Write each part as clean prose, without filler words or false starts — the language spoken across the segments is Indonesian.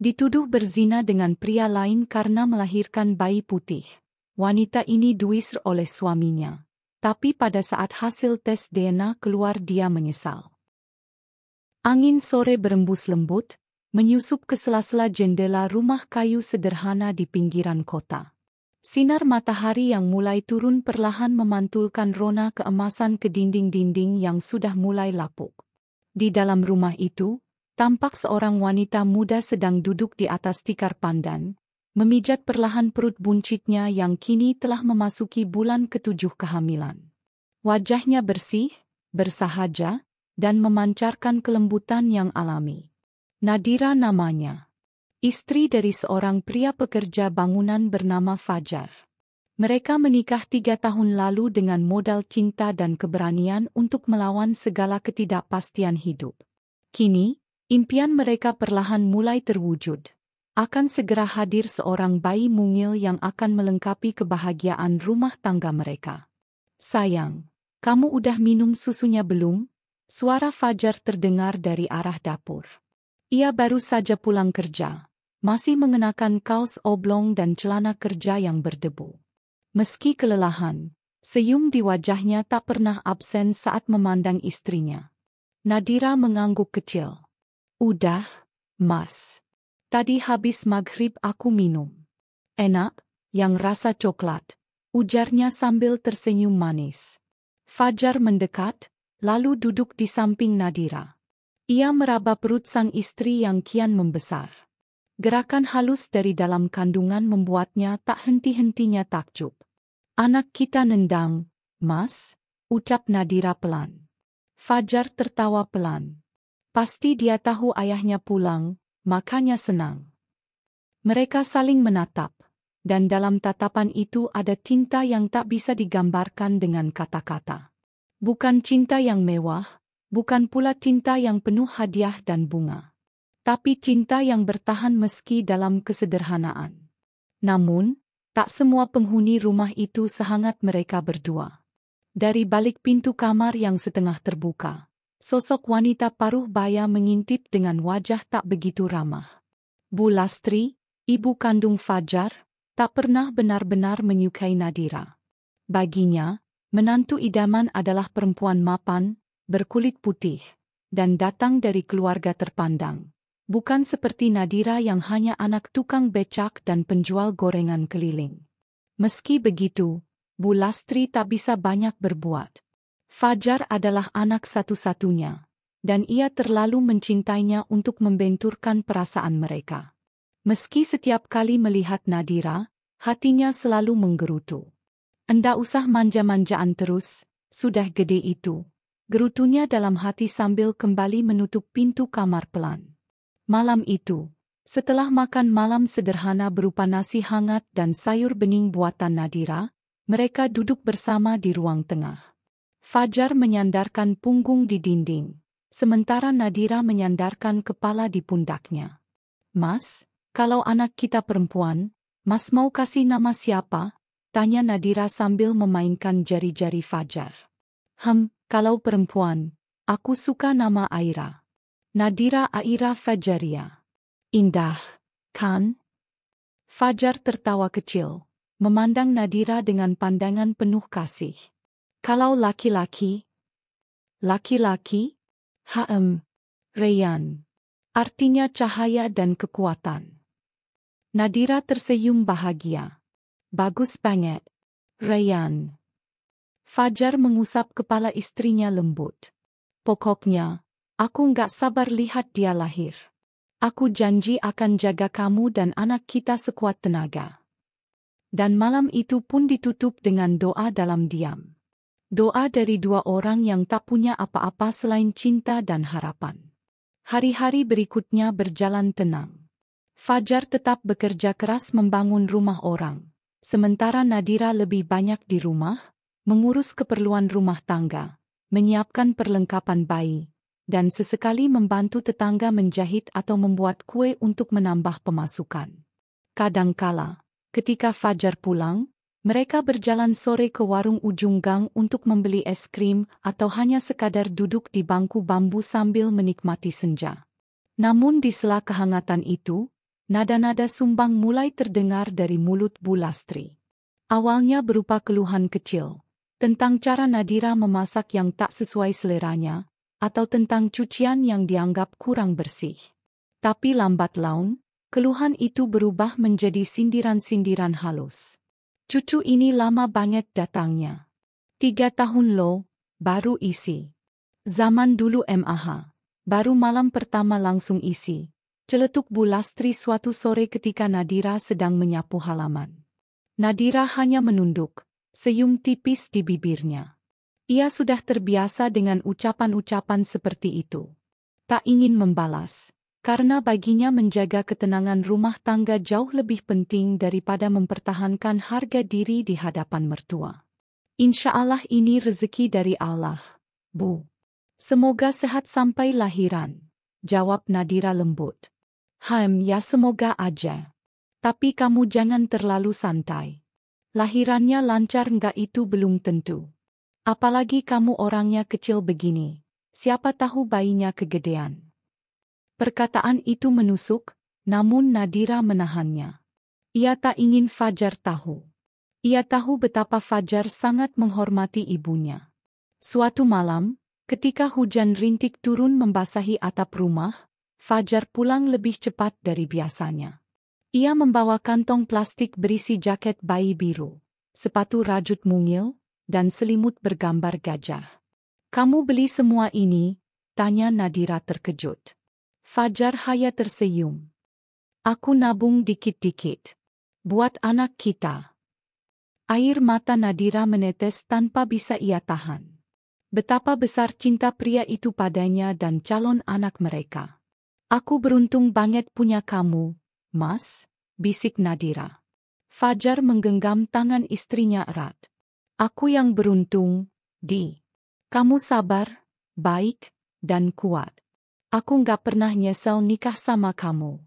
Dituduh berzina dengan pria lain karena melahirkan bayi putih. Wanita ini diusir oleh suaminya. Tapi pada saat hasil tes DNA keluar dia menyesal. Angin sore berembus lembut, menyusup ke sela-sela jendela rumah kayu sederhana di pinggiran kota. Sinar matahari yang mulai turun perlahan memantulkan rona keemasan ke dinding-dinding yang sudah mulai lapuk. Di dalam rumah itu, tampak seorang wanita muda sedang duduk di atas tikar pandan, memijat perlahan perut buncitnya yang kini telah memasuki bulan ke-7 kehamilan. Wajahnya bersih, bersahaja, dan memancarkan kelembutan yang alami. Nadira namanya. Istri dari seorang pria pekerja bangunan bernama Fajar. Mereka menikah 3 tahun lalu dengan modal cinta dan keberanian untuk melawan segala ketidakpastian hidup. Kini, impian mereka perlahan mulai terwujud. Akan segera hadir seorang bayi mungil yang akan melengkapi kebahagiaan rumah tangga mereka. Sayang, kamu udah minum susunya belum? Suara Fajar terdengar dari arah dapur. Ia baru saja pulang kerja, masih mengenakan kaos oblong dan celana kerja yang berdebu. Meski kelelahan, senyum di wajahnya tak pernah absen saat memandang istrinya. Nadira mengangguk kecil. Udah, Mas. Tadi habis maghrib aku minum. Enak, yang rasa coklat, ujarnya sambil tersenyum manis. Fajar mendekat, lalu duduk di samping Nadira. Ia meraba perut sang istri yang kian membesar. Gerakan halus dari dalam kandungan membuatnya tak henti-hentinya takjub. Anak kita nendang, Mas, ucap Nadira pelan. Fajar tertawa pelan. Pasti dia tahu ayahnya pulang, makanya senang. Mereka saling menatap, dan dalam tatapan itu ada cinta yang tak bisa digambarkan dengan kata-kata. Bukan cinta yang mewah, bukan pula cinta yang penuh hadiah dan bunga. Tapi cinta yang bertahan meski dalam kesederhanaan. Namun, tak semua penghuni rumah itu sehangat mereka berdua. Dari balik pintu kamar yang setengah terbuka, sosok wanita paruh baya mengintip dengan wajah tak begitu ramah. Bu Lastri, ibu kandung Fajar, tak pernah benar-benar menyukai Nadira. Baginya, menantu idaman adalah perempuan mapan, berkulit putih, dan datang dari keluarga terpandang. Bukan seperti Nadira yang hanya anak tukang becak dan penjual gorengan keliling. Meski begitu, Bu Lastri tak bisa banyak berbuat. Fajar adalah anak satu-satunya, dan ia terlalu mencintainya untuk membenturkan perasaan mereka. Meski setiap kali melihat Nadira, hatinya selalu menggerutu. Endak usah manja-manjaan terus, sudah gede itu, gerutunya dalam hati sambil kembali menutup pintu kamar pelan. Malam itu, setelah makan malam sederhana berupa nasi hangat dan sayur bening buatan Nadira, mereka duduk bersama di ruang tengah. Fajar menyandarkan punggung di dinding, sementara Nadira menyandarkan kepala di pundaknya. Mas, kalau anak kita perempuan, Mas mau kasih nama siapa? Tanya Nadira sambil memainkan jari-jari Fajar. Kalau perempuan, aku suka nama Aira. Nadira Aira Fajaria. Indah, kan? Fajar tertawa kecil, memandang Nadira dengan pandangan penuh kasih. Kalau laki-laki? Laki-laki? Rayyan. Artinya cahaya dan kekuatan. Nadira tersenyum bahagia. Bagus banget, Rayyan. Fajar mengusap kepala istrinya lembut. Pokoknya, aku nggak sabar lihat dia lahir. Aku janji akan jaga kamu dan anak kita sekuat tenaga. Dan malam itu pun ditutup dengan doa dalam diam. Doa dari dua orang yang tak punya apa-apa selain cinta dan harapan. Hari-hari berikutnya berjalan tenang. Fajar tetap bekerja keras membangun rumah orang, sementara Nadira lebih banyak di rumah, mengurus keperluan rumah tangga, menyiapkan perlengkapan bayi, dan sesekali membantu tetangga menjahit atau membuat kue untuk menambah pemasukan. Kadangkala, ketika Fajar pulang, mereka berjalan sore ke warung ujung gang untuk membeli es krim atau hanya sekadar duduk di bangku bambu sambil menikmati senja. Namun di sela kehangatan itu, Nada-nada sumbang mulai terdengar dari mulut Bu Lastri. Awalnya berupa keluhan kecil, tentang cara Nadira memasak yang tak sesuai seleranya, atau tentang cucian yang dianggap kurang bersih. Tapi lambat laun, keluhan itu berubah menjadi sindiran-sindiran halus. Cucu ini lama banget datangnya. 3 tahun loh, baru isi. Zaman dulu MAH, baru malam pertama langsung isi. Celetuk Bu Lastri suatu sore ketika Nadira sedang menyapu halaman. Nadira hanya menunduk, senyum tipis di bibirnya. Ia sudah terbiasa dengan ucapan-ucapan seperti itu. Tak ingin membalas, karena baginya menjaga ketenangan rumah tangga jauh lebih penting daripada mempertahankan harga diri di hadapan mertua. Insya Allah ini rezeki dari Allah, Bu. Semoga sehat sampai lahiran, jawab Nadira lembut. Ya semoga aja. Tapi kamu jangan terlalu santai. Lahirannya lancar enggak itu belum tentu. Apalagi kamu orangnya kecil begini, siapa tahu bayinya kegedean. Perkataan itu menusuk, namun Nadira menahannya. Ia tak ingin Fajar tahu. Ia tahu betapa Fajar sangat menghormati ibunya. Suatu malam, ketika hujan rintik turun membasahi atap rumah, Fajar pulang lebih cepat dari biasanya. Ia membawa kantong plastik berisi jaket bayi biru, sepatu rajut mungil, dan selimut bergambar gajah. Kamu beli semua ini? Tanya Nadira terkejut. Fajar hanya tersenyum. Aku nabung dikit-dikit. Buat anak kita. Air mata Nadira menetes tanpa bisa ia tahan. Betapa besar cinta pria itu padanya dan calon anak mereka. Aku beruntung banget punya kamu, Mas, bisik Nadira. Fajar menggenggam tangan istrinya erat. Aku yang beruntung, Di. Kamu sabar, baik, dan kuat. Aku nggak pernah nyesel nikah sama kamu.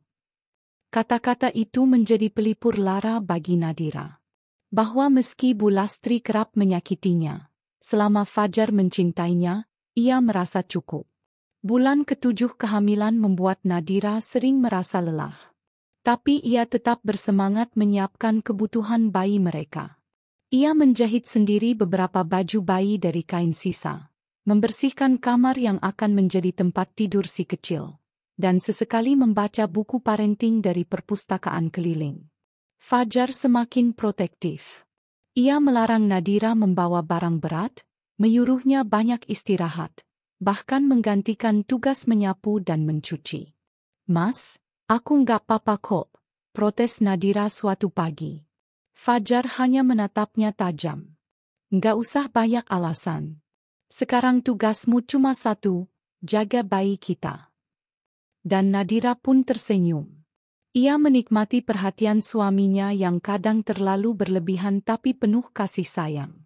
Kata-kata itu menjadi pelipur lara bagi Nadira. Bahwa meski Bu Lastri kerap menyakitinya, selama Fajar mencintainya, ia merasa cukup. Bulan ke-7 kehamilan membuat Nadira sering merasa lelah. Tapi ia tetap bersemangat menyiapkan kebutuhan bayi mereka. Ia menjahit sendiri beberapa baju bayi dari kain sisa, membersihkan kamar yang akan menjadi tempat tidur si kecil, dan sesekali membaca buku parenting dari perpustakaan keliling. Fajar semakin protektif. Ia melarang Nadira membawa barang berat, menyuruhnya banyak istirahat, bahkan menggantikan tugas menyapu dan mencuci. Mas, aku nggak apa-apa kok, protes Nadira suatu pagi. Fajar hanya menatapnya tajam. Nggak usah banyak alasan. Sekarang tugasmu cuma satu, jaga bayi kita. Dan Nadira pun tersenyum. Ia menikmati perhatian suaminya yang kadang terlalu berlebihan tapi penuh kasih sayang.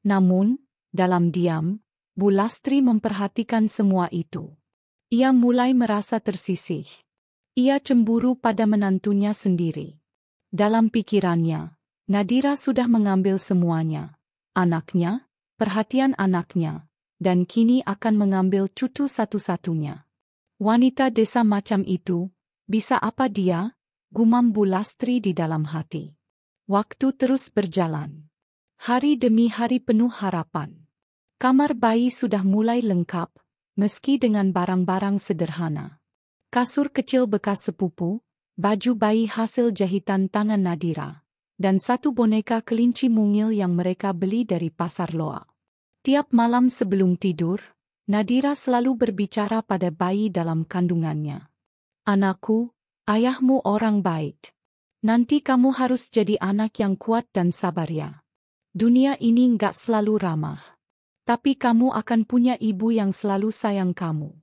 Namun, dalam diam, Bu Lastri memperhatikan semua itu. Ia mulai merasa tersisih. Ia cemburu pada menantunya sendiri. Dalam pikirannya, Nadira sudah mengambil semuanya, anaknya, perhatian anaknya, dan kini akan mengambil cucu satu-satunya. Wanita desa macam itu, bisa apa dia? Gumam Bu Lastri di dalam hati. Waktu terus berjalan. Hari demi hari penuh harapan. Kamar bayi sudah mulai lengkap, meski dengan barang-barang sederhana. Kasur kecil bekas sepupu, baju bayi hasil jahitan tangan Nadira, dan satu boneka kelinci mungil yang mereka beli dari pasar loak. Tiap malam sebelum tidur, Nadira selalu berbicara pada bayi dalam kandungannya. Anakku, ayahmu orang baik. Nanti kamu harus jadi anak yang kuat dan sabar ya. Dunia ini nggak selalu ramah. Tapi kamu akan punya ibu yang selalu sayang kamu.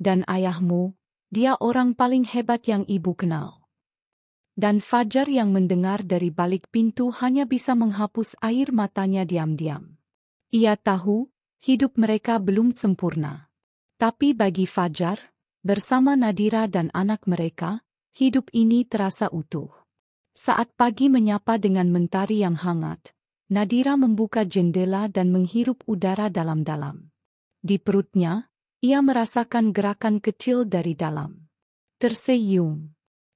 Dan ayahmu, dia orang paling hebat yang ibu kenal. Dan Fajar yang mendengar dari balik pintu hanya bisa menghapus air matanya diam-diam. Ia tahu, hidup mereka belum sempurna. Tapi bagi Fajar, bersama Nadira dan anak mereka, hidup ini terasa utuh. Saat pagi menyapa dengan mentari yang hangat, Nadira membuka jendela dan menghirup udara dalam-dalam. Di perutnya, ia merasakan gerakan kecil dari dalam. Tersenyum.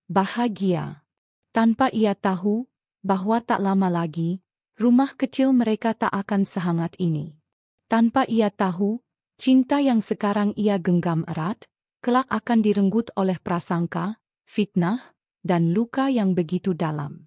bahagia. Tanpa ia tahu bahwa tak lama lagi, rumah kecil mereka tak akan sehangat ini. Tanpa ia tahu, cinta yang sekarang ia genggam erat, kelak akan direnggut oleh prasangka, fitnah, dan luka yang begitu dalam.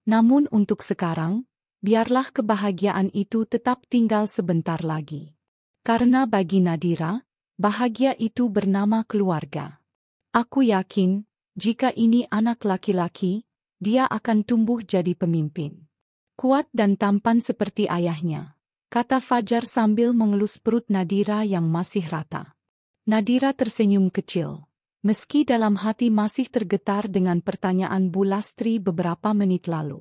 Namun untuk sekarang, biarlah kebahagiaan itu tetap tinggal sebentar lagi. Karena bagi Nadira, bahagia itu bernama keluarga. Aku yakin, jika ini anak laki-laki, dia akan tumbuh jadi pemimpin. Kuat dan tampan seperti ayahnya, kata Fajar sambil mengelus perut Nadira yang masih rata. Nadira tersenyum kecil, meski dalam hati masih tergetar dengan pertanyaan Bu Lastri beberapa menit lalu.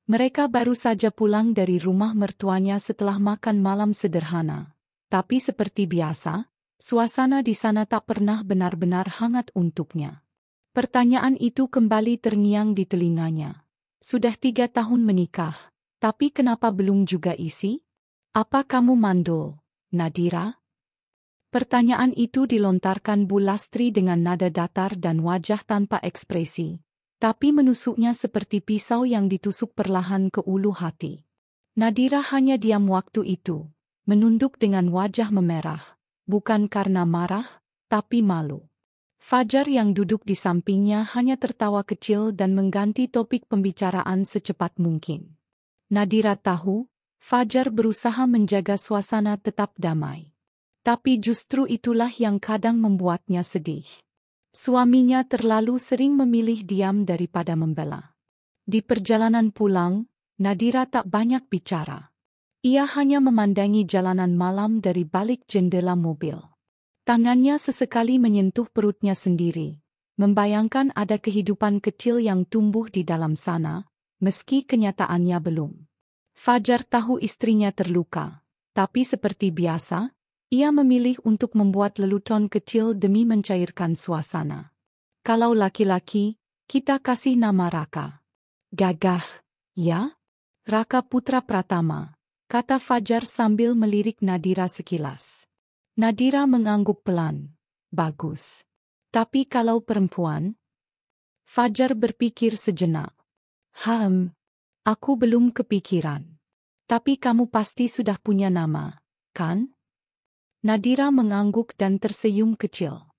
Mereka baru saja pulang dari rumah mertuanya setelah makan malam sederhana. Tapi seperti biasa, suasana di sana tak pernah benar-benar hangat untuknya. Pertanyaan itu kembali terngiang di telinganya. Sudah 3 tahun menikah, tapi kenapa belum juga isi? Apa kamu mandul, Nadira? Pertanyaan itu dilontarkan Bu Lastri dengan nada datar dan wajah tanpa ekspresi, tapi menusuknya seperti pisau yang ditusuk perlahan ke ulu hati. Nadira hanya diam waktu itu, menunduk dengan wajah memerah, bukan karena marah, tapi malu. Fajar yang duduk di sampingnya hanya tertawa kecil dan mengganti topik pembicaraan secepat mungkin. Nadira tahu, Fajar berusaha menjaga suasana tetap damai. Tapi justru itulah yang kadang membuatnya sedih. Suaminya terlalu sering memilih diam daripada membela. Di perjalanan pulang, Nadira tak banyak bicara. Ia hanya memandangi jalanan malam dari balik jendela mobil. Tangannya sesekali menyentuh perutnya sendiri, membayangkan ada kehidupan kecil yang tumbuh di dalam sana, meski kenyataannya belum. Fajar tahu istrinya terluka, tapi seperti biasa, ia memilih untuk membuat lelucon kecil demi mencairkan suasana. Kalau laki-laki, kita kasih nama Raka. Gagah, ya? Raka Putra Pratama, kata Fajar sambil melirik Nadira sekilas. Nadira mengangguk pelan. Bagus. Tapi kalau perempuan? Fajar berpikir sejenak. Aku belum kepikiran. Tapi kamu pasti sudah punya nama, kan? Nadira mengangguk dan tersenyum kecil.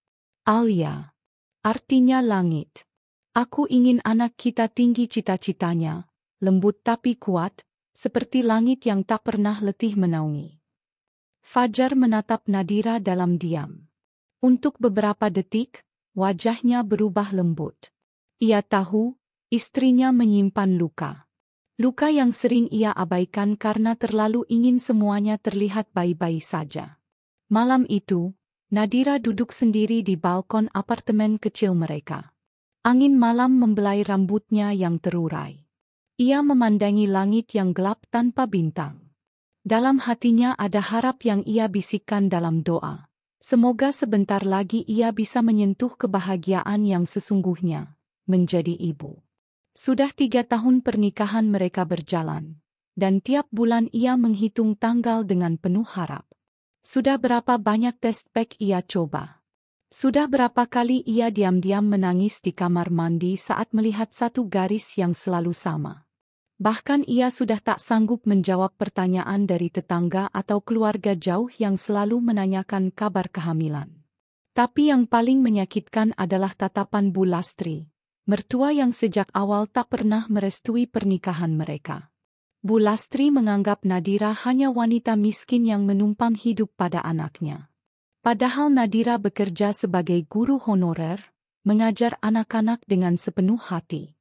Alia. Artinya langit. Aku ingin anak kita tinggi cita-citanya, lembut tapi kuat, seperti langit yang tak pernah letih menaungi. Fajar menatap Nadira dalam diam. Untuk beberapa detik, wajahnya berubah lembut. Ia tahu, istrinya menyimpan luka. Luka yang sering ia abaikan karena terlalu ingin semuanya terlihat baik-baik saja. Malam itu, Nadira duduk sendiri di balkon apartemen kecil mereka. Angin malam membelai rambutnya yang terurai. Ia memandangi langit yang gelap tanpa bintang. Dalam hatinya ada harap yang ia bisikkan dalam doa. Semoga sebentar lagi ia bisa menyentuh kebahagiaan yang sesungguhnya, menjadi ibu. Sudah 3 tahun pernikahan mereka berjalan, dan tiap bulan ia menghitung tanggal dengan penuh harap. Sudah berapa banyak test pack ia coba? Sudah berapa kali ia diam-diam menangis di kamar mandi saat melihat satu garis yang selalu sama? Bahkan ia sudah tak sanggup menjawab pertanyaan dari tetangga atau keluarga jauh yang selalu menanyakan kabar kehamilan. Tapi yang paling menyakitkan adalah tatapan Bu Lastri, mertua yang sejak awal tak pernah merestui pernikahan mereka. Bu Lastri menganggap Nadira hanya wanita miskin yang menumpang hidup pada anaknya. Padahal Nadira bekerja sebagai guru honorer, mengajar anak-anak dengan sepenuh hati.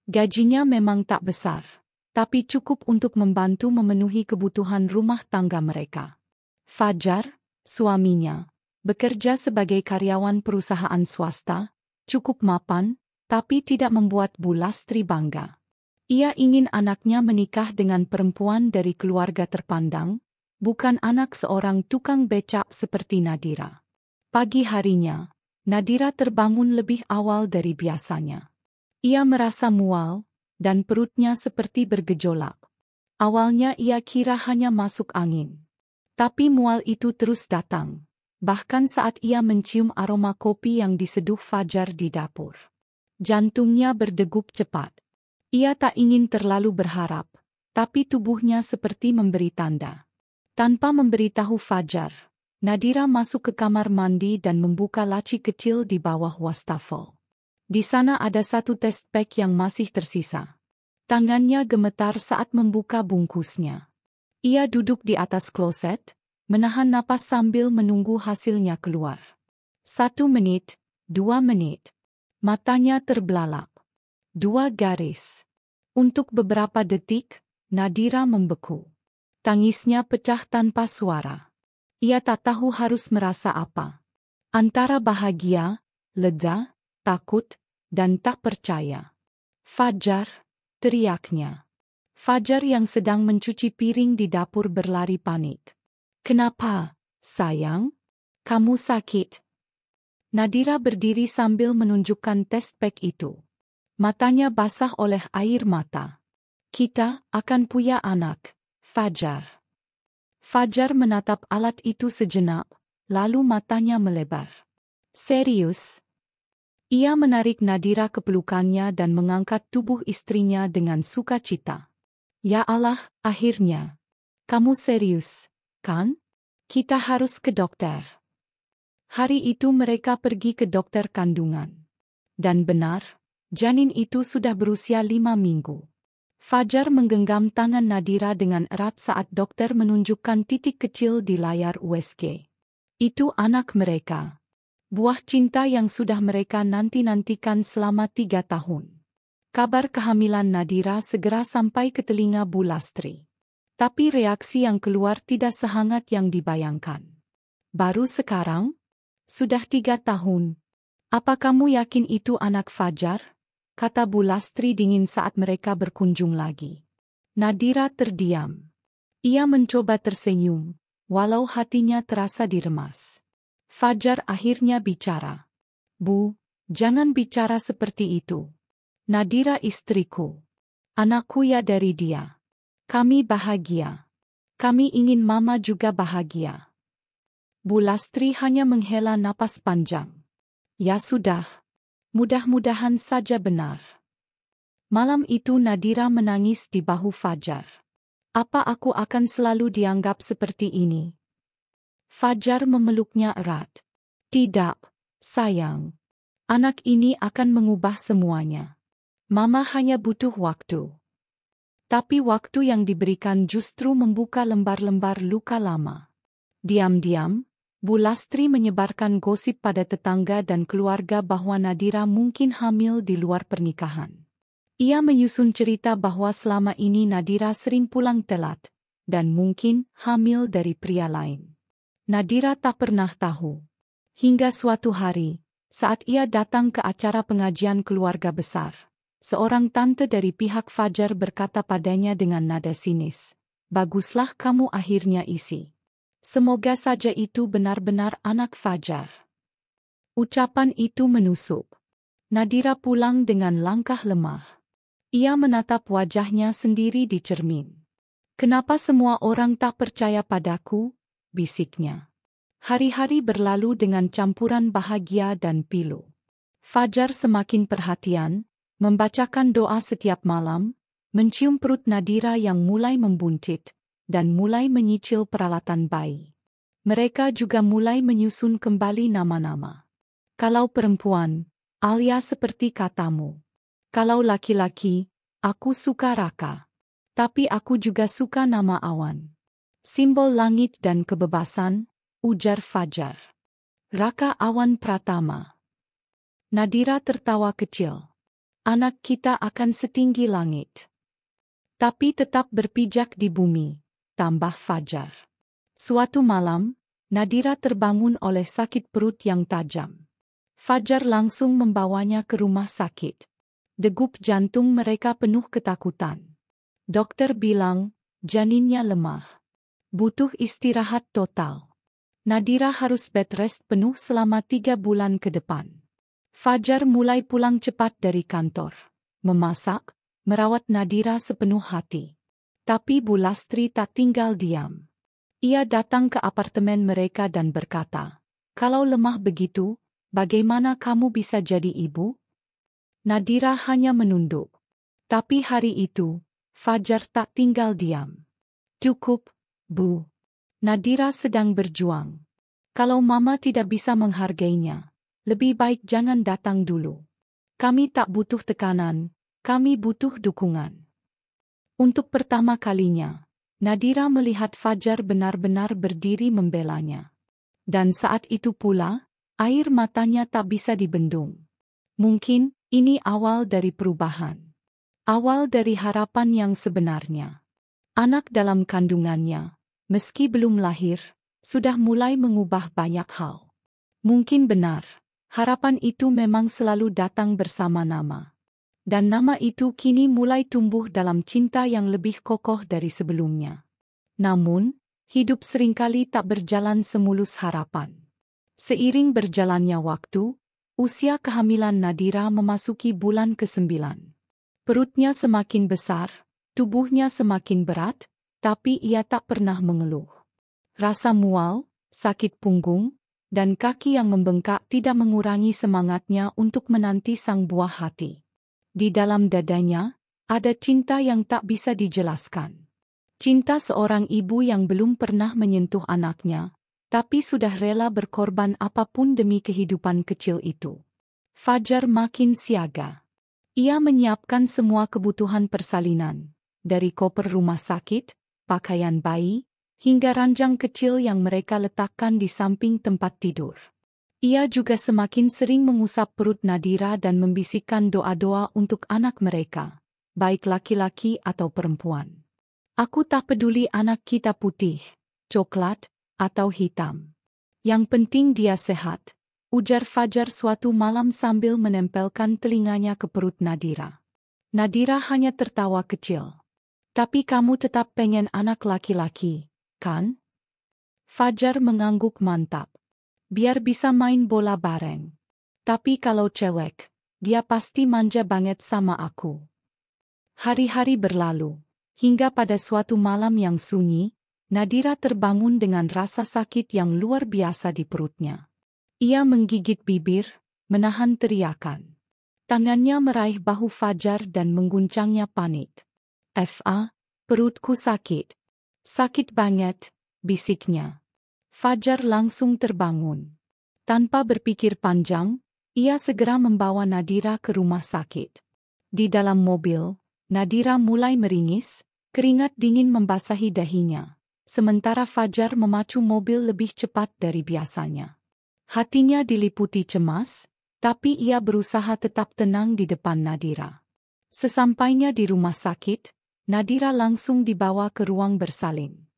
Gajinya memang tak besar, tapi cukup untuk membantu memenuhi kebutuhan rumah tangga mereka. Fajar, suaminya, bekerja sebagai karyawan perusahaan swasta, cukup mapan, tapi tidak membuat Bu Lastri bangga. Ia ingin anaknya menikah dengan perempuan dari keluarga terpandang, bukan anak seorang tukang becak seperti Nadira. Pagi harinya, Nadira terbangun lebih awal dari biasanya. Ia merasa mual, dan perutnya seperti bergejolak. Awalnya ia kira hanya masuk angin. Tapi mual itu terus datang, bahkan saat ia mencium aroma kopi yang diseduh Fajar di dapur. Jantungnya berdegup cepat. Ia tak ingin terlalu berharap, tapi tubuhnya seperti memberi tanda. Tanpa memberitahu Fajar, Nadira masuk ke kamar mandi dan membuka laci kecil di bawah wastafel. Di sana ada satu test pack yang masih tersisa. Tangannya gemetar saat membuka bungkusnya. Ia duduk di atas kloset, menahan napas sambil menunggu hasilnya keluar. 1 menit, 2 menit. Matanya terbelalak. 2 garis. Untuk beberapa detik, Nadira membeku. Tangisnya pecah tanpa suara. Ia tak tahu harus merasa apa. Antara bahagia, lega, takut, dan tak percaya. Fajar, teriaknya. Fajar yang sedang mencuci piring di dapur berlari panik. Kenapa, sayang? Kamu sakit? Nadira berdiri sambil menunjukkan test pack itu. Matanya basah oleh air mata. Kita akan punya anak, Fajar. Fajar menatap alat itu sejenak, lalu matanya melebar. Serius? Ia menarik Nadira ke pelukannya dan mengangkat tubuh istrinya dengan sukacita. Ya Allah, akhirnya. Kamu serius, kan? Kita harus ke dokter. Hari itu mereka pergi ke dokter kandungan. Dan benar, janin itu sudah berusia 5 minggu. Fajar menggenggam tangan Nadira dengan erat saat dokter menunjukkan titik kecil di layar USG. Itu anak mereka. Buah cinta yang sudah mereka nanti-nantikan selama 3 tahun. Kabar kehamilan Nadira segera sampai ke telinga Bu Lastri. Tapi reaksi yang keluar tidak sehangat yang dibayangkan. Baru sekarang? Sudah 3 tahun. Apa kamu yakin itu anak Fajar? Kata Bu Lastri dingin saat mereka berkunjung lagi. Nadira terdiam. Ia mencoba tersenyum, walau hatinya terasa diremas. Fajar akhirnya bicara. Bu, jangan bicara seperti itu. Nadira istriku. Anakku ya dari dia. Kami bahagia. Kami ingin mama juga bahagia. Bu Lastri hanya menghela napas panjang. Ya sudah. Mudah-mudahan saja benar. Malam itu Nadira menangis di bahu Fajar. Apa aku akan selalu dianggap seperti ini? Fajar memeluknya erat. Tidak, sayang. Anak ini akan mengubah semuanya. Mama hanya butuh waktu. Tapi waktu yang diberikan justru membuka lembar-lembar luka lama. Diam-diam, Bu Lastri menyebarkan gosip pada tetangga dan keluarga bahwa Nadira mungkin hamil di luar pernikahan. Ia menyusun cerita bahwa selama ini Nadira sering pulang telat, dan mungkin hamil dari pria lain. Nadira tak pernah tahu. Hingga suatu hari, saat ia datang ke acara pengajian keluarga besar, seorang tante dari pihak Fajar berkata padanya dengan nada sinis, "Baguslah kamu akhirnya isi. Semoga saja itu benar-benar anak Fajar." Ucapan itu menusuk. Nadira pulang dengan langkah lemah. Ia menatap wajahnya sendiri di cermin. "Kenapa semua orang tak percaya padaku?" bisiknya. Hari-hari berlalu dengan campuran bahagia dan pilu. Fajar semakin perhatian, membacakan doa setiap malam, mencium perut Nadira yang mulai membuncit, dan mulai menyicil peralatan bayi. Mereka juga mulai menyusun kembali nama-nama. Kalau perempuan, Alia seperti katamu. Kalau laki-laki, aku suka Raka. Tapi aku juga suka nama Awan. Simbol langit dan kebebasan, ujar Fajar. Raka Awan Pratama. Nadira tertawa kecil. Anak kita akan setinggi langit. Tapi tetap berpijak di bumi, tambah Fajar. Suatu malam, Nadira terbangun oleh sakit perut yang tajam. Fajar langsung membawanya ke rumah sakit. Degup jantung mereka penuh ketakutan. Dokter bilang, janinnya lemah. Butuh istirahat total. Nadira harus bed rest penuh selama 3 bulan ke depan. Fajar mulai pulang cepat dari kantor. Memasak, merawat Nadira sepenuh hati. Tapi Bu Lastri tak tinggal diam. Ia datang ke apartemen mereka dan berkata, "Kalau lemah begitu, bagaimana kamu bisa jadi ibu?" Nadira hanya menunduk. Tapi hari itu, Fajar tak tinggal diam. Cukup, Bu. Nadira sedang berjuang. Kalau Mama tidak bisa menghargainya, lebih baik jangan datang dulu. Kami tak butuh tekanan, kami butuh dukungan. Untuk pertama kalinya, Nadira melihat Fajar benar-benar berdiri membelanya. Dan saat itu pula, air matanya tak bisa dibendung. Mungkin, ini awal dari perubahan. Awal dari harapan yang sebenarnya. Anak dalam kandungannya, meski belum lahir, sudah mulai mengubah banyak hal. Mungkin benar, harapan itu memang selalu datang bersama nama. Dan nama itu kini mulai tumbuh dalam cinta yang lebih kokoh dari sebelumnya. Namun, hidup seringkali tak berjalan semulus harapan. Seiring berjalannya waktu, usia kehamilan Nadira memasuki bulan ke-9. Perutnya semakin besar, tubuhnya semakin berat, tapi ia tak pernah mengeluh. Rasa mual, sakit punggung, dan kaki yang membengkak tidak mengurangi semangatnya untuk menanti sang buah hati. Di dalam dadanya, ada cinta yang tak bisa dijelaskan. Cinta seorang ibu yang belum pernah menyentuh anaknya, tapi sudah rela berkorban apapun demi kehidupan kecil itu. Fajar makin siaga. Ia menyiapkan semua kebutuhan persalinan, dari koper rumah sakit, pakaian bayi, hingga ranjang kecil yang mereka letakkan di samping tempat tidur. Ia juga semakin sering mengusap perut Nadira dan membisikkan doa-doa untuk anak mereka, baik laki-laki atau perempuan. Aku tak peduli anak kita putih, coklat, atau hitam. Yang penting dia sehat, ujar Fajar suatu malam sambil menempelkan telinganya ke perut Nadira. Nadira hanya tertawa kecil. Tapi kamu tetap pengen anak laki-laki, kan? Fajar mengangguk mantap. Biar bisa main bola bareng. Tapi kalau cewek, dia pasti manja banget sama aku. Hari-hari berlalu, hingga pada suatu malam yang sunyi, Nadira terbangun dengan rasa sakit yang luar biasa di perutnya. Ia menggigit bibir, menahan teriakan. Tangannya meraih bahu Fajar dan mengguncangnya panik. "Fa, perutku sakit. Sakit banget," bisiknya. Fajar langsung terbangun. Tanpa berpikir panjang, ia segera membawa Nadira ke rumah sakit. Di dalam mobil, Nadira mulai meringis, keringat dingin membasahi dahinya, sementara Fajar memacu mobil lebih cepat dari biasanya. Hatinya diliputi cemas, tapi ia berusaha tetap tenang di depan Nadira. Sesampainya di rumah sakit, Nadira langsung dibawa ke ruang bersalin.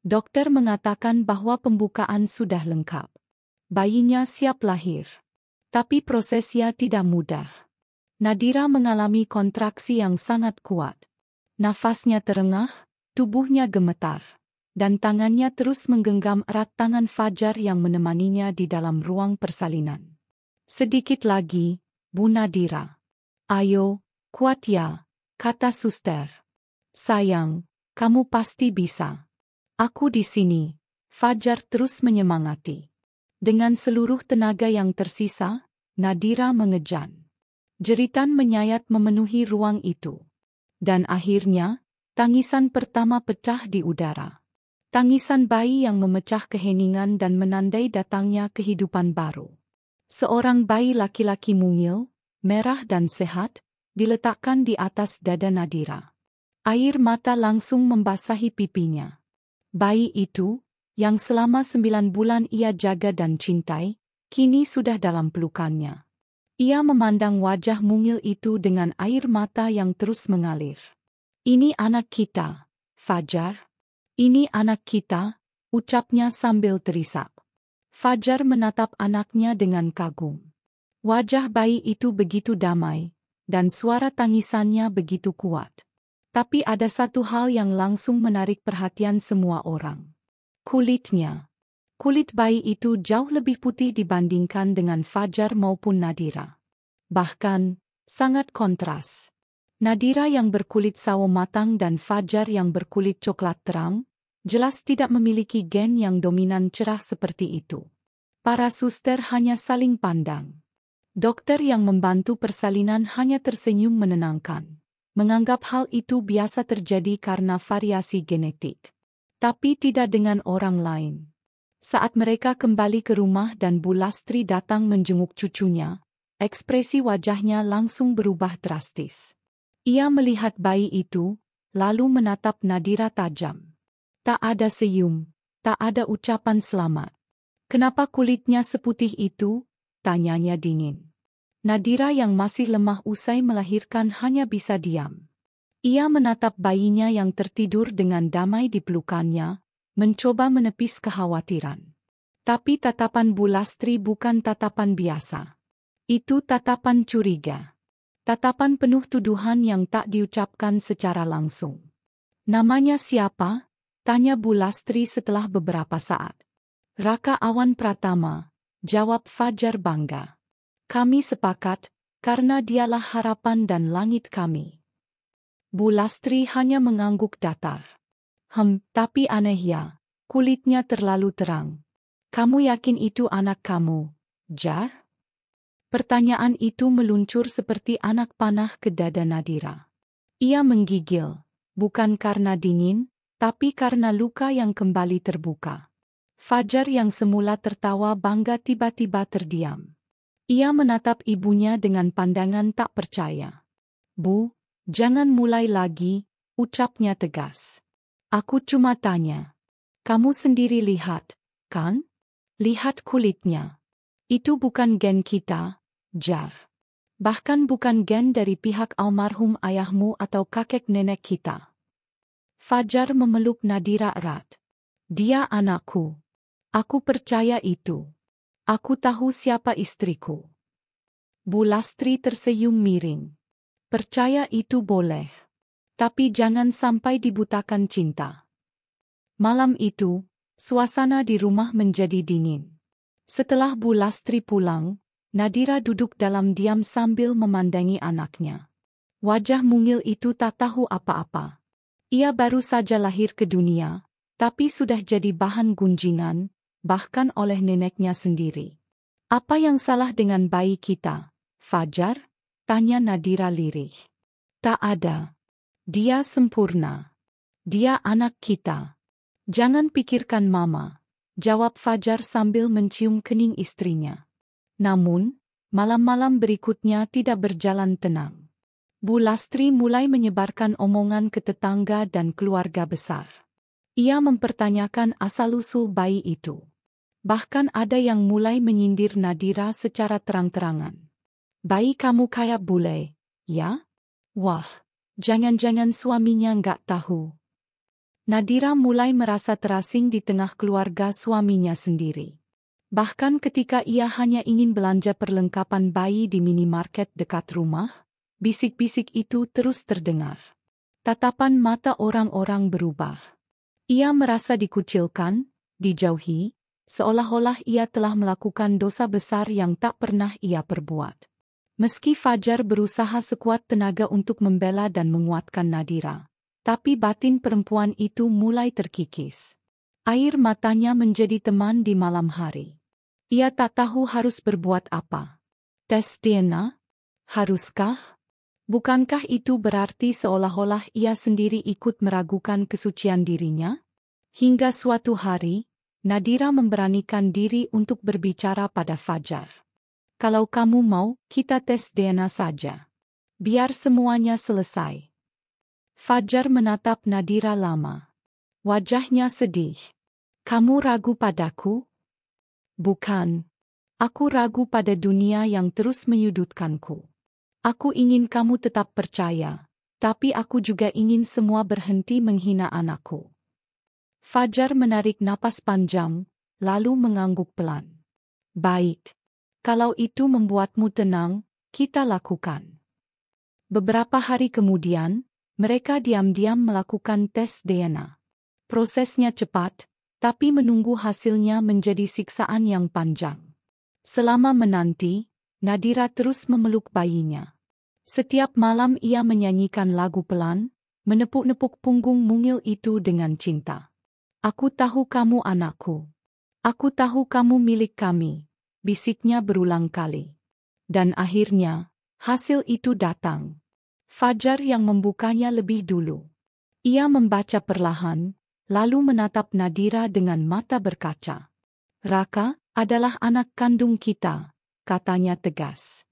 Dokter mengatakan bahwa pembukaan sudah lengkap. Bayinya siap lahir. Tapi prosesnya tidak mudah. Nadira mengalami kontraksi yang sangat kuat. Nafasnya terengah, tubuhnya gemetar, dan tangannya terus menggenggam erat tangan Fajar yang menemaninya di dalam ruang persalinan. "Sedikit lagi, Bu Nadira. Ayo, kuat ya," kata suster. "Sayang, kamu pasti bisa. Aku di sini," Fajar terus menyemangati. Dengan seluruh tenaga yang tersisa, Nadira mengejan. Jeritan menyayat memenuhi ruang itu. Dan akhirnya, tangisan pertama pecah di udara. Tangisan bayi yang memecah keheningan dan menandai datangnya kehidupan baru. Seorang bayi laki-laki mungil, merah dan sehat, diletakkan di atas dada Nadira. Air mata langsung membasahi pipinya. Bayi itu, yang selama 9 bulan ia jaga dan cintai, kini sudah dalam pelukannya. Ia memandang wajah mungil itu dengan air mata yang terus mengalir. "Ini anak kita, Fajar. Ini anak kita," ucapnya sambil terisak. Fajar menatap anaknya dengan kagum. Wajah bayi itu begitu damai, dan suara tangisannya begitu kuat. Tapi ada satu hal yang langsung menarik perhatian semua orang. Kulitnya. Kulit bayi itu jauh lebih putih dibandingkan dengan Fajar maupun Nadira. Bahkan, sangat kontras. Nadira yang berkulit sawo matang dan Fajar yang berkulit coklat terang, jelas tidak memiliki gen yang dominan cerah seperti itu. Para suster hanya saling pandang. Dokter yang membantu persalinan hanya tersenyum menenangkan, menganggap hal itu biasa terjadi karena variasi genetik. Tapi tidak dengan orang lain. Saat mereka kembali ke rumah dan Bu Lastri datang menjenguk cucunya, ekspresi wajahnya langsung berubah drastis. Ia melihat bayi itu, lalu menatap Nadira tajam. Tak ada senyum, tak ada ucapan selamat. "Kenapa kulitnya seputih itu?" tanyanya dingin. Nadira yang masih lemah usai melahirkan hanya bisa diam. Ia menatap bayinya yang tertidur dengan damai di pelukannya, mencoba menepis kekhawatiran. Tapi tatapan Bu Lastri bukan tatapan biasa. Itu tatapan curiga. Tatapan penuh tuduhan yang tak diucapkan secara langsung. "Namanya siapa?" tanya Bu Lastri setelah beberapa saat. "Raka Awan Pratama," jawab Fajar bangga. "Kami sepakat, karena dialah harapan dan langit kami." Bu Lastri hanya mengangguk datar. Tapi aneh ya, kulitnya terlalu terang." "Kamu yakin itu anak kamu, Jar?" Pertanyaan itu meluncur seperti anak panah ke dada Nadira. Ia menggigil, bukan karena dingin, tapi karena luka yang kembali terbuka. Fajar yang semula tertawa bangga tiba-tiba terdiam. Ia menatap ibunya dengan pandangan tak percaya. "Bu, jangan mulai lagi," ucapnya tegas. "Aku cuma tanya. Kamu sendiri lihat, kan? Lihat kulitnya. Itu bukan gen kita, Jar. Bahkan bukan gen dari pihak almarhum ayahmu atau kakek nenek kita." Fajar memeluk Nadira erat. "Dia anakku. Aku percaya itu. Aku tahu siapa istriku." Bu Lastri tersenyum miring. "Percaya itu boleh. Tapi jangan sampai dibutakan cinta." Malam itu, suasana di rumah menjadi dingin. Setelah Bu Lastri pulang, Nadira duduk dalam diam sambil memandangi anaknya. Wajah mungil itu tak tahu apa-apa. Ia baru saja lahir ke dunia, tapi sudah jadi bahan gunjingan, bahkan oleh neneknya sendiri. "Apa yang salah dengan bayi kita, Fajar?" tanya Nadira lirih. "Tak ada. Dia sempurna. Dia anak kita. Jangan pikirkan Mama," jawab Fajar sambil mencium kening istrinya. Namun, malam-malam berikutnya tidak berjalan tenang. Bu Lastri mulai menyebarkan omongan ke tetangga dan keluarga besar. Ia mempertanyakan asal-usul bayi itu. Bahkan ada yang mulai menyindir Nadira secara terang-terangan. "Bayi kamu kayak bule, ya? Wah, jangan-jangan suaminya nggak tahu." Nadira mulai merasa terasing di tengah keluarga suaminya sendiri. Bahkan ketika ia hanya ingin belanja perlengkapan bayi di minimarket dekat rumah, bisik-bisik itu terus terdengar. Tatapan mata orang-orang berubah. Ia merasa dikucilkan, dijauhi, seolah-olah ia telah melakukan dosa besar yang tak pernah ia perbuat. Meski Fajar berusaha sekuat tenaga untuk membela dan menguatkan Nadira, tapi batin perempuan itu mulai terkikis. Air matanya menjadi teman di malam hari. Ia tak tahu harus berbuat apa. Tes DNA? Haruskah? Bukankah itu berarti seolah-olah ia sendiri ikut meragukan kesucian dirinya? Hingga suatu hari, Nadira memberanikan diri untuk berbicara pada Fajar. "Kalau kamu mau, kita tes DNA saja. Biar semuanya selesai." Fajar menatap Nadira lama. Wajahnya sedih. "Kamu ragu padaku?" "Bukan. Aku ragu pada dunia yang terus menyudutkanku. Aku ingin kamu tetap percaya, tapi aku juga ingin semua berhenti menghina anakku." Fajar menarik napas panjang, lalu mengangguk pelan. "Baik. Kalau itu membuatmu tenang, kita lakukan." Beberapa hari kemudian, mereka diam-diam melakukan tes DNA. Prosesnya cepat, tapi menunggu hasilnya menjadi siksaan yang panjang. Selama menanti, Nadira terus memeluk bayinya. Setiap malam ia menyanyikan lagu pelan, menepuk-nepuk punggung mungil itu dengan cinta. "Aku tahu kamu anakku. Aku tahu kamu milik kami," bisiknya berulang kali. Dan akhirnya, hasil itu datang. Fajar yang membukanya lebih dulu. Ia membaca perlahan, lalu menatap Nadira dengan mata berkaca. "Raka adalah anak kandung kita," katanya tegas.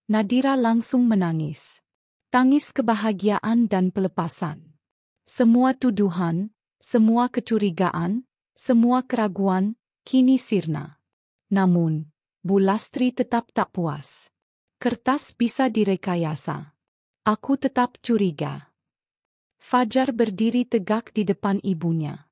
Nadira langsung menangis. Tangis kebahagiaan dan pelepasan. Semua tuduhan, semua kecurigaan, semua keraguan, kini sirna. Namun, Bu Lastri tetap tak puas. "Kertas bisa direkayasa. Aku tetap curiga." Fajar berdiri tegak di depan ibunya.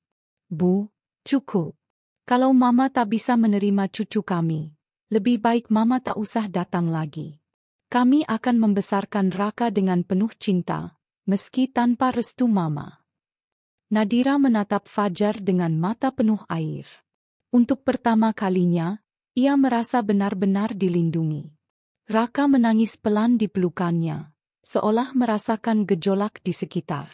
"Bu, cukup. Kalau Mama tak bisa menerima cucu kami, lebih baik Mama tak usah datang lagi. Kami akan membesarkan Raka dengan penuh cinta, meski tanpa restu Mama." Nadira menatap Fajar dengan mata penuh air. Untuk pertama kalinya, ia merasa benar-benar dilindungi. Raka menangis pelan di pelukannya, seolah merasakan gejolak di sekitar.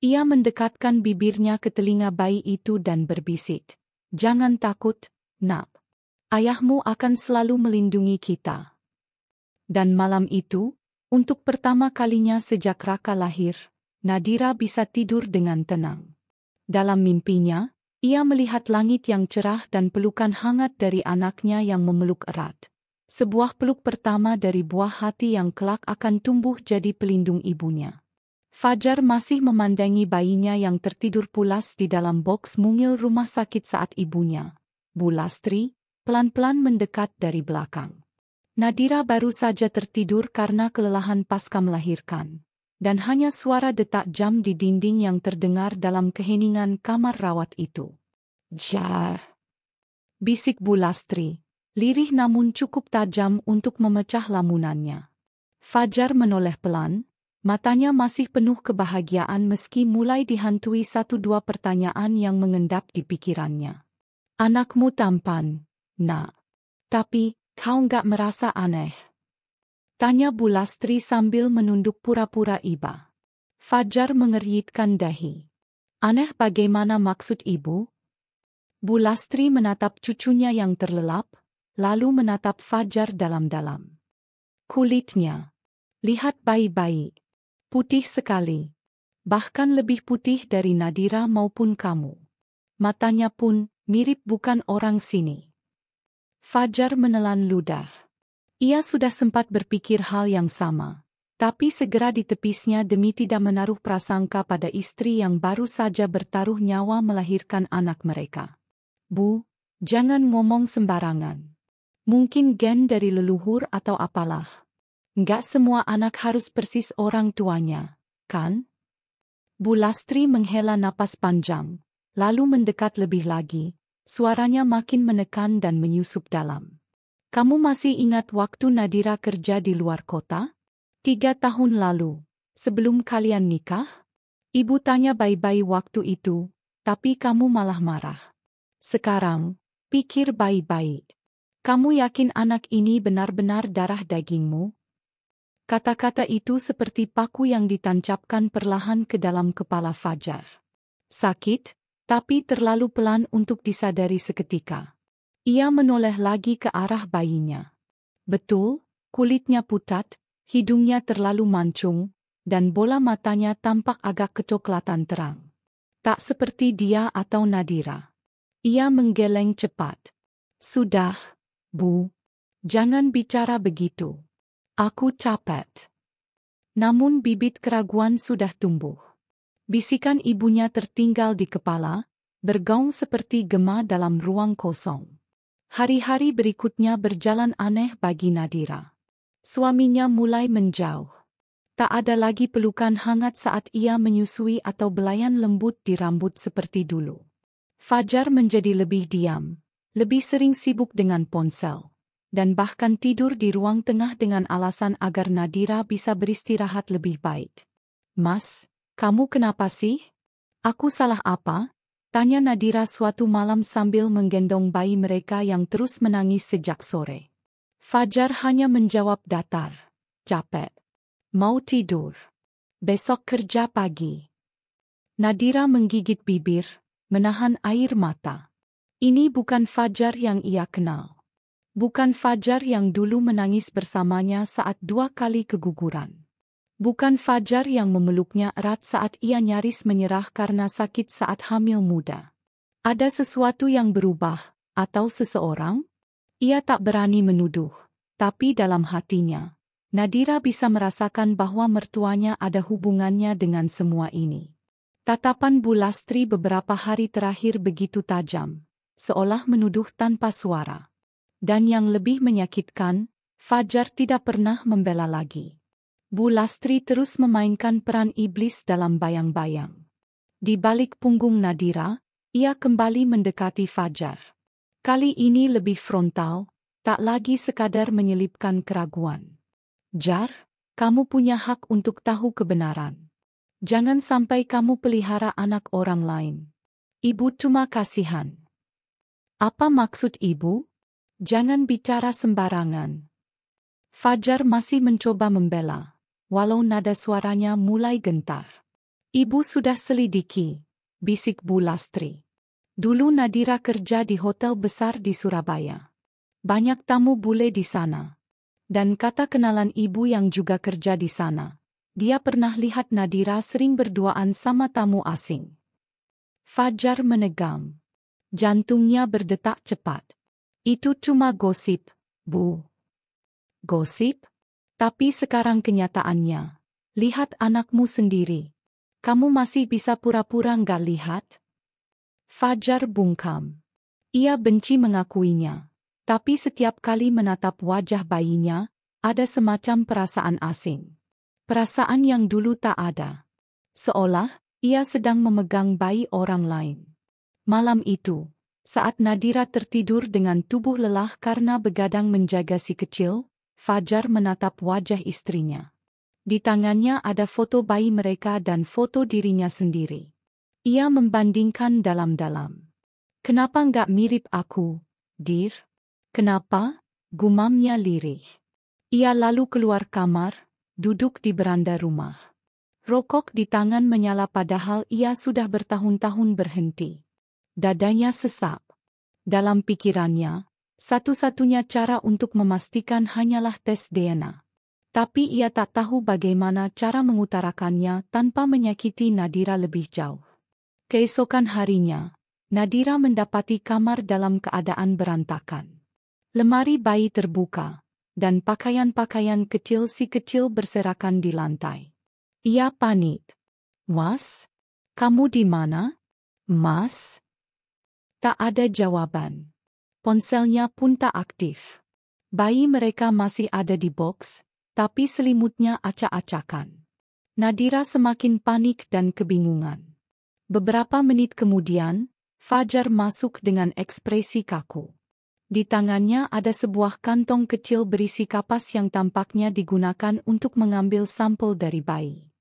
Ia mendekatkan bibirnya ke telinga bayi itu dan berbisik, "Jangan takut, Nak. Ayahmu akan selalu melindungi kita." Dan malam itu, untuk pertama kalinya sejak Raka lahir, Nadira bisa tidur dengan tenang. Dalam mimpinya, ia melihat langit yang cerah dan pelukan hangat dari anaknya yang memeluk erat. Sebuah peluk pertama dari buah hati yang kelak akan tumbuh jadi pelindung ibunya. Fajar masih memandangi bayinya yang tertidur pulas di dalam boks mungil rumah sakit saat ibunya, Bu Lastri, pelan-pelan mendekat dari belakang. Nadira baru saja tertidur karena kelelahan pasca melahirkan, dan hanya suara detak jam di dinding yang terdengar dalam keheningan kamar rawat itu. "Jar," bisik Bu Lastri, lirih namun cukup tajam untuk memecah lamunannya. Fajar menoleh pelan, matanya masih penuh kebahagiaan meski mulai dihantui 1-2 pertanyaan yang mengendap di pikirannya. "Anakmu tampan, Nak. Tapi, kau nggak merasa aneh?" tanya Bu Lastri sambil menunduk pura-pura iba. Fajar mengernyitkan dahi. "Aneh bagaimana maksud ibu?" Bu Lastri menatap cucunya yang terlelap, lalu menatap Fajar dalam-dalam. "Kulitnya. Lihat bayi-bayi. Putih sekali. Bahkan lebih putih dari Nadira maupun kamu. Matanya pun mirip bukan orang sini." Fajar menelan ludah. Ia sudah sempat berpikir hal yang sama, tapi segera ditepisnya demi tidak menaruh prasangka pada istri yang baru saja bertaruh nyawa melahirkan anak mereka. "Bu, jangan ngomong sembarangan. Mungkin gen dari leluhur atau apalah. Nggak semua anak harus persis orang tuanya, kan?" Bu Lastri menghela napas panjang, lalu mendekat lebih lagi, suaranya makin menekan dan menyusup dalam. "Kamu masih ingat waktu Nadira kerja di luar kota? 3 tahun lalu, sebelum kalian nikah? Ibu tanya bayi-bayi waktu itu, tapi kamu malah marah. Sekarang, pikir baik-baik. Kamu yakin anak ini benar-benar darah dagingmu?" Kata-kata itu seperti paku yang ditancapkan perlahan ke dalam kepala Fajar. Sakit, tapi terlalu pelan untuk disadari seketika. Ia menoleh lagi ke arah bayinya. Betul, kulitnya pucat, hidungnya terlalu mancung, dan bola matanya tampak agak kecoklatan terang. Tak seperti dia atau Nadira. Ia menggeleng cepat. "Sudah, Bu. Jangan bicara begitu. Aku capek." Namun bibit keraguan sudah tumbuh. Bisikan ibunya tertinggal di kepala, bergaung seperti gema dalam ruang kosong. Hari-hari berikutnya berjalan aneh bagi Nadira. Suaminya mulai menjauh. Tak ada lagi pelukan hangat saat ia menyusui atau belayan lembut di rambut seperti dulu. Fajar menjadi lebih diam, lebih sering sibuk dengan ponsel, dan bahkan tidur di ruang tengah dengan alasan agar Nadira bisa beristirahat lebih baik. "Mas, kamu kenapa sih? Aku salah apa?" tanya Nadira suatu malam sambil menggendong bayi mereka yang terus menangis sejak sore. Fajar hanya menjawab datar, "Capek. Mau tidur. Besok kerja pagi." Nadira menggigit bibir, menahan air mata. Ini bukan Fajar yang ia kenal. Bukan Fajar yang dulu menangis bersamanya saat 2 kali keguguran. Bukan Fajar yang memeluknya erat saat ia nyaris menyerah karena sakit saat hamil muda. Ada sesuatu yang berubah, atau seseorang? Ia tak berani menuduh, tapi dalam hatinya, Nadira bisa merasakan bahwa mertuanya ada hubungannya dengan semua ini. Tatapan Bu Lastri beberapa hari terakhir begitu tajam, seolah menuduh tanpa suara. Dan yang lebih menyakitkan, Fajar tidak pernah membela lagi. Bu Lastri terus memainkan peran iblis dalam bayang-bayang. Di balik punggung Nadira, ia kembali mendekati Fajar. Kali ini lebih frontal, tak lagi sekadar menyelipkan keraguan. Jar, kamu punya hak untuk tahu kebenaran. Jangan sampai kamu pelihara anak orang lain. Ibu cuma kasihan. Apa maksud ibu? Jangan bicara sembarangan. Fajar masih mencoba membela, walau nada suaranya mulai gentar. Ibu sudah selidiki, bisik Bu Lastri. Dulu Nadira kerja di hotel besar di Surabaya. Banyak tamu bule di sana. Dan kata kenalan ibu yang juga kerja di sana. Dia pernah lihat Nadira sering berduaan sama tamu asing. Fajar menegang. Jantungnya berdetak cepat. Itu cuma gosip, Bu. Gosip? Tapi sekarang kenyataannya. Lihat anakmu sendiri. Kamu masih bisa pura-pura nggak lihat? Fajar bungkam. Ia benci mengakuinya. Tapi setiap kali menatap wajah bayinya, ada semacam perasaan asing. Perasaan yang dulu tak ada. Seolah ia sedang memegang bayi orang lain. Malam itu, saat Nadira tertidur dengan tubuh lelah karena begadang menjaga si kecil, Fajar menatap wajah istrinya. Di tangannya ada foto bayi mereka dan foto dirinya sendiri. Ia membandingkan dalam-dalam. Kenapa nggak mirip aku, Dir? Kenapa? Gumamnya lirih. Ia lalu keluar kamar, duduk di beranda rumah. Rokok di tangan menyala padahal ia sudah bertahun-tahun berhenti. Dadanya sesak. Dalam pikirannya, satu-satunya cara untuk memastikan hanyalah tes DNA. Tapi ia tak tahu bagaimana cara mengutarakannya tanpa menyakiti Nadira lebih jauh. Keesokan harinya, Nadira mendapati kamar dalam keadaan berantakan. Lemari bayi terbuka, dan pakaian-pakaian kecil si kecil berserakan di lantai. Ia panik. Mas? Kamu di mana? Mas? Tak ada jawaban. Ponselnya pun tak aktif. Bayi mereka masih ada di box, tapi selimutnya acak-acakan. Nadira semakin panik dan kebingungan. Beberapa menit kemudian, Fajar masuk dengan ekspresi kaku. Di tangannya ada sebuah kantong kecil berisi kapas yang tampaknya digunakan untuk mengambil sampel dari bayi.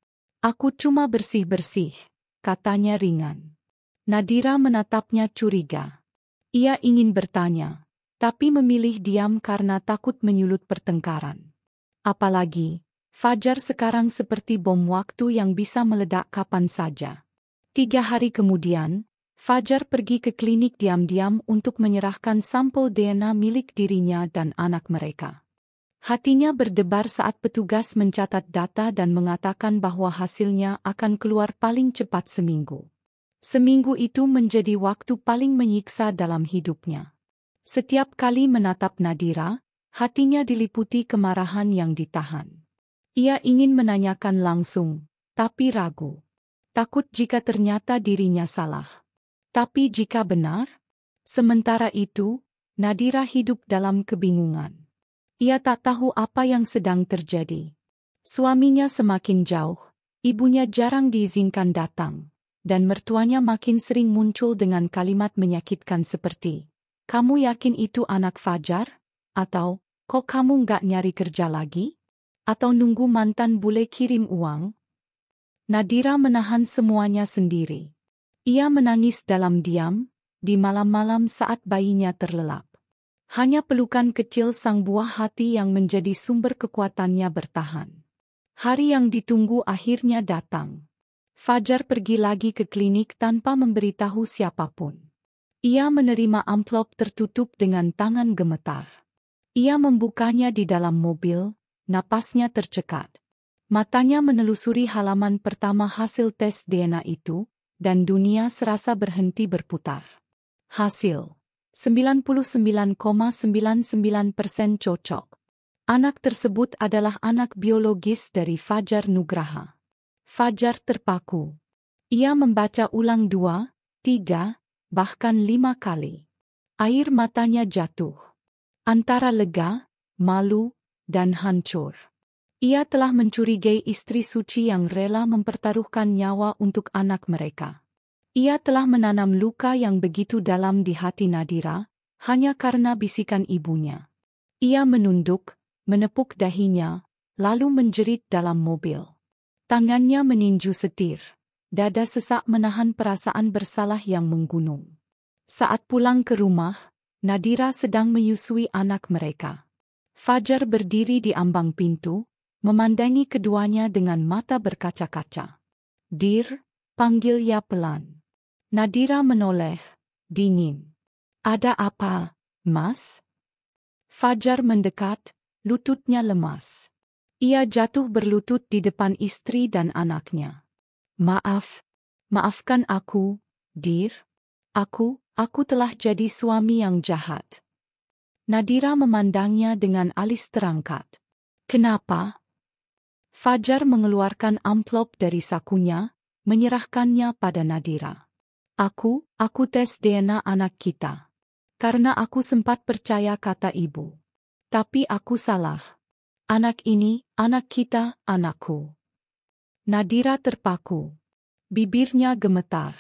Aku cuma bersih-bersih, katanya ringan. Nadira menatapnya curiga. Ia ingin bertanya, tapi memilih diam karena takut menyulut pertengkaran. Apalagi, Fajar sekarang seperti bom waktu yang bisa meledak kapan saja. 3 hari kemudian, Fajar pergi ke klinik diam-diam untuk menyerahkan sampel DNA milik dirinya dan anak mereka. Hatinya berdebar saat petugas mencatat data dan mengatakan bahwa hasilnya akan keluar paling cepat seminggu. Seminggu itu menjadi waktu paling menyiksa dalam hidupnya. Setiap kali menatap Nadira, hatinya diliputi kemarahan yang ditahan. Ia ingin menanyakan langsung, tapi ragu. Takut jika ternyata dirinya salah. Tapi jika benar? Sementara itu, Nadira hidup dalam kebingungan. Ia tak tahu apa yang sedang terjadi. Suaminya semakin jauh, ibunya jarang diizinkan datang, dan mertuanya makin sering muncul dengan kalimat menyakitkan seperti, "Kamu yakin itu anak Fajar?" Atau, "Kok kamu nggak nyari kerja lagi?" Atau nunggu mantan bule kirim uang? Nadira menahan semuanya sendiri. Ia menangis dalam diam, di malam-malam saat bayinya terlelap. Hanya pelukan kecil sang buah hati yang menjadi sumber kekuatannya bertahan. Hari yang ditunggu akhirnya datang. Fajar pergi lagi ke klinik tanpa memberitahu siapapun. Ia menerima amplop tertutup dengan tangan gemetar. Ia membukanya di dalam mobil, napasnya tercekat. Matanya menelusuri halaman pertama hasil tes DNA itu, dan dunia serasa berhenti berputar. Hasil 99,99% cocok. Anak tersebut adalah anak biologis dari Fajar Nugraha. Fajar terpaku. Ia membaca ulang 2, 3, bahkan 5 kali. Air matanya jatuh. Antara lega, malu, dan hancur. Ia telah mencurigai istri suci yang rela mempertaruhkan nyawa untuk anak mereka. Ia telah menanam luka yang begitu dalam di hati Nadira, hanya karena bisikan ibunya. Ia menunduk, menepuk dahinya, lalu menjerit dalam mobil. Tangannya meninju setir. Dada sesak menahan perasaan bersalah yang menggunung. Saat pulang ke rumah, Nadira sedang menyusui anak mereka. Fajar berdiri di ambang pintu, memandangi keduanya dengan mata berkaca-kaca. "Dir," panggil ia pelan. Nadira menoleh, dingin. "Ada apa, Mas?" Fajar mendekat, lututnya lemas. Ia jatuh berlutut di depan istri dan anaknya. Maafkan aku, Dir. Aku telah jadi suami yang jahat." Nadira memandangnya dengan alis terangkat. "Kenapa?" Fajar mengeluarkan amplop dari sakunya, menyerahkannya pada Nadira. Aku tes DNA anak kita. Karena aku sempat percaya kata ibu. Tapi aku salah. Anak ini, anak kita, anakku." Nadira terpaku. Bibirnya gemetar.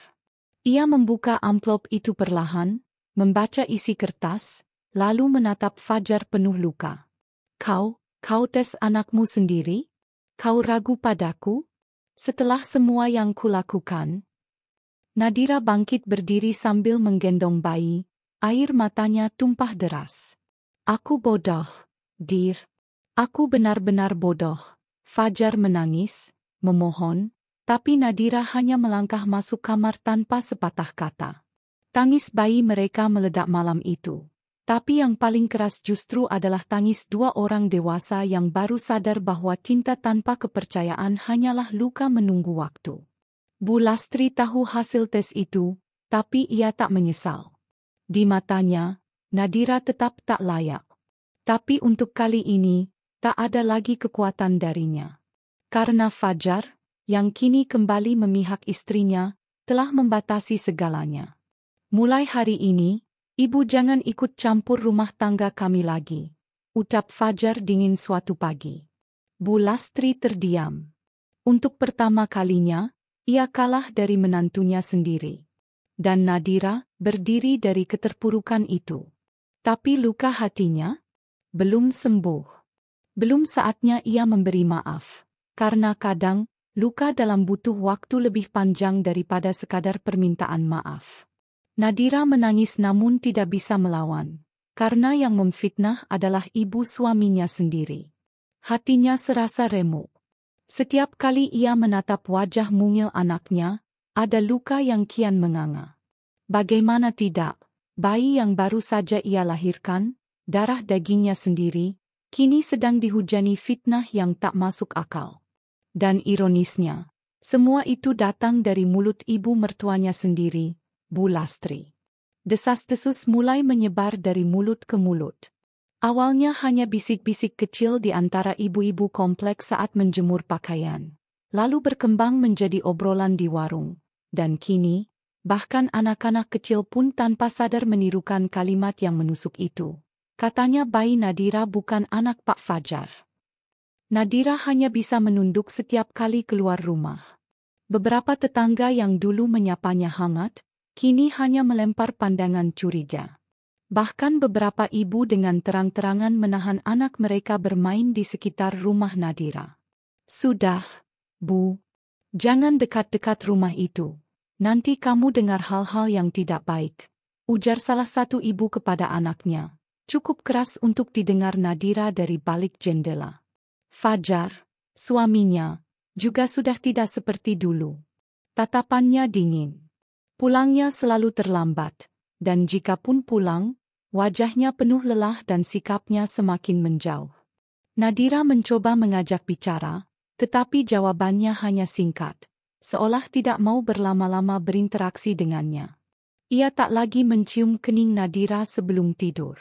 Ia membuka amplop itu perlahan, membaca isi kertas, lalu menatap Fajar penuh luka. Kau tes anakmu sendiri? Kau ragu padaku? Setelah semua yang kulakukan?" Nadira bangkit berdiri sambil menggendong bayi, air matanya tumpah deras. "Aku bodoh, Dir. Aku benar-benar bodoh." Fajar menangis, memohon, tapi Nadira hanya melangkah masuk kamar tanpa sepatah kata. Tangis bayi mereka meledak malam itu. Tapi yang paling keras justru adalah tangis dua orang dewasa yang baru sadar bahwa cinta tanpa kepercayaan hanyalah luka menunggu waktu. Bu Lastri tahu hasil tes itu, tapi ia tak menyesal. Di matanya, Nadira tetap tak layak. Tapi untuk kali ini, tak ada lagi kekuatan darinya. Karena Fajar, yang kini kembali memihak istrinya, telah membatasi segalanya. "Mulai hari ini, ibu jangan ikut campur rumah tangga kami lagi," ucap Fajar dingin suatu pagi. Bu Lastri terdiam. Untuk pertama kalinya, ia kalah dari menantunya sendiri. Dan Nadira berdiri dari keterpurukan itu. Tapi luka hatinya belum sembuh. Belum saatnya ia memberi maaf. Karena kadang, luka dalam butuh waktu lebih panjang daripada sekadar permintaan maaf. Nadira menangis namun tidak bisa melawan. Karena yang memfitnah adalah ibu suaminya sendiri. Hatinya serasa remuk. Setiap kali ia menatap wajah mungil anaknya, ada luka yang kian menganga. Bagaimana tidak, bayi yang baru saja ia lahirkan, darah dagingnya sendiri, kini sedang dihujani fitnah yang tak masuk akal. Dan ironisnya, semua itu datang dari mulut ibu mertuanya sendiri, Bu Lastri. Desas-desus mulai menyebar dari mulut ke mulut. Awalnya hanya bisik-bisik kecil di antara ibu-ibu kompleks saat menjemur pakaian. Lalu berkembang menjadi obrolan di warung. Dan kini, bahkan anak-anak kecil pun tanpa sadar menirukan kalimat yang menusuk itu. Katanya bayi Nadira bukan anak Pak Fajar. Nadira hanya bisa menunduk setiap kali keluar rumah. Beberapa tetangga yang dulu menyapanya hangat, kini hanya melempar pandangan curiga. Bahkan beberapa ibu dengan terang-terangan menahan anak mereka bermain di sekitar rumah Nadira. "Sudah, Bu. Jangan dekat-dekat rumah itu. Nanti kamu dengar hal-hal yang tidak baik," ujar salah satu ibu kepada anaknya. Cukup keras untuk didengar Nadira dari balik jendela. Fajar, suaminya, juga sudah tidak seperti dulu. Tatapannya dingin. Pulangnya selalu terlambat, dan jika pun pulang, Wajahnya penuh lelah dan sikapnya semakin menjauh. Nadira mencoba mengajak bicara, tetapi jawabannya hanya singkat, seolah tidak mau berlama-lama berinteraksi dengannya. Ia tak lagi mencium kening Nadira sebelum tidur.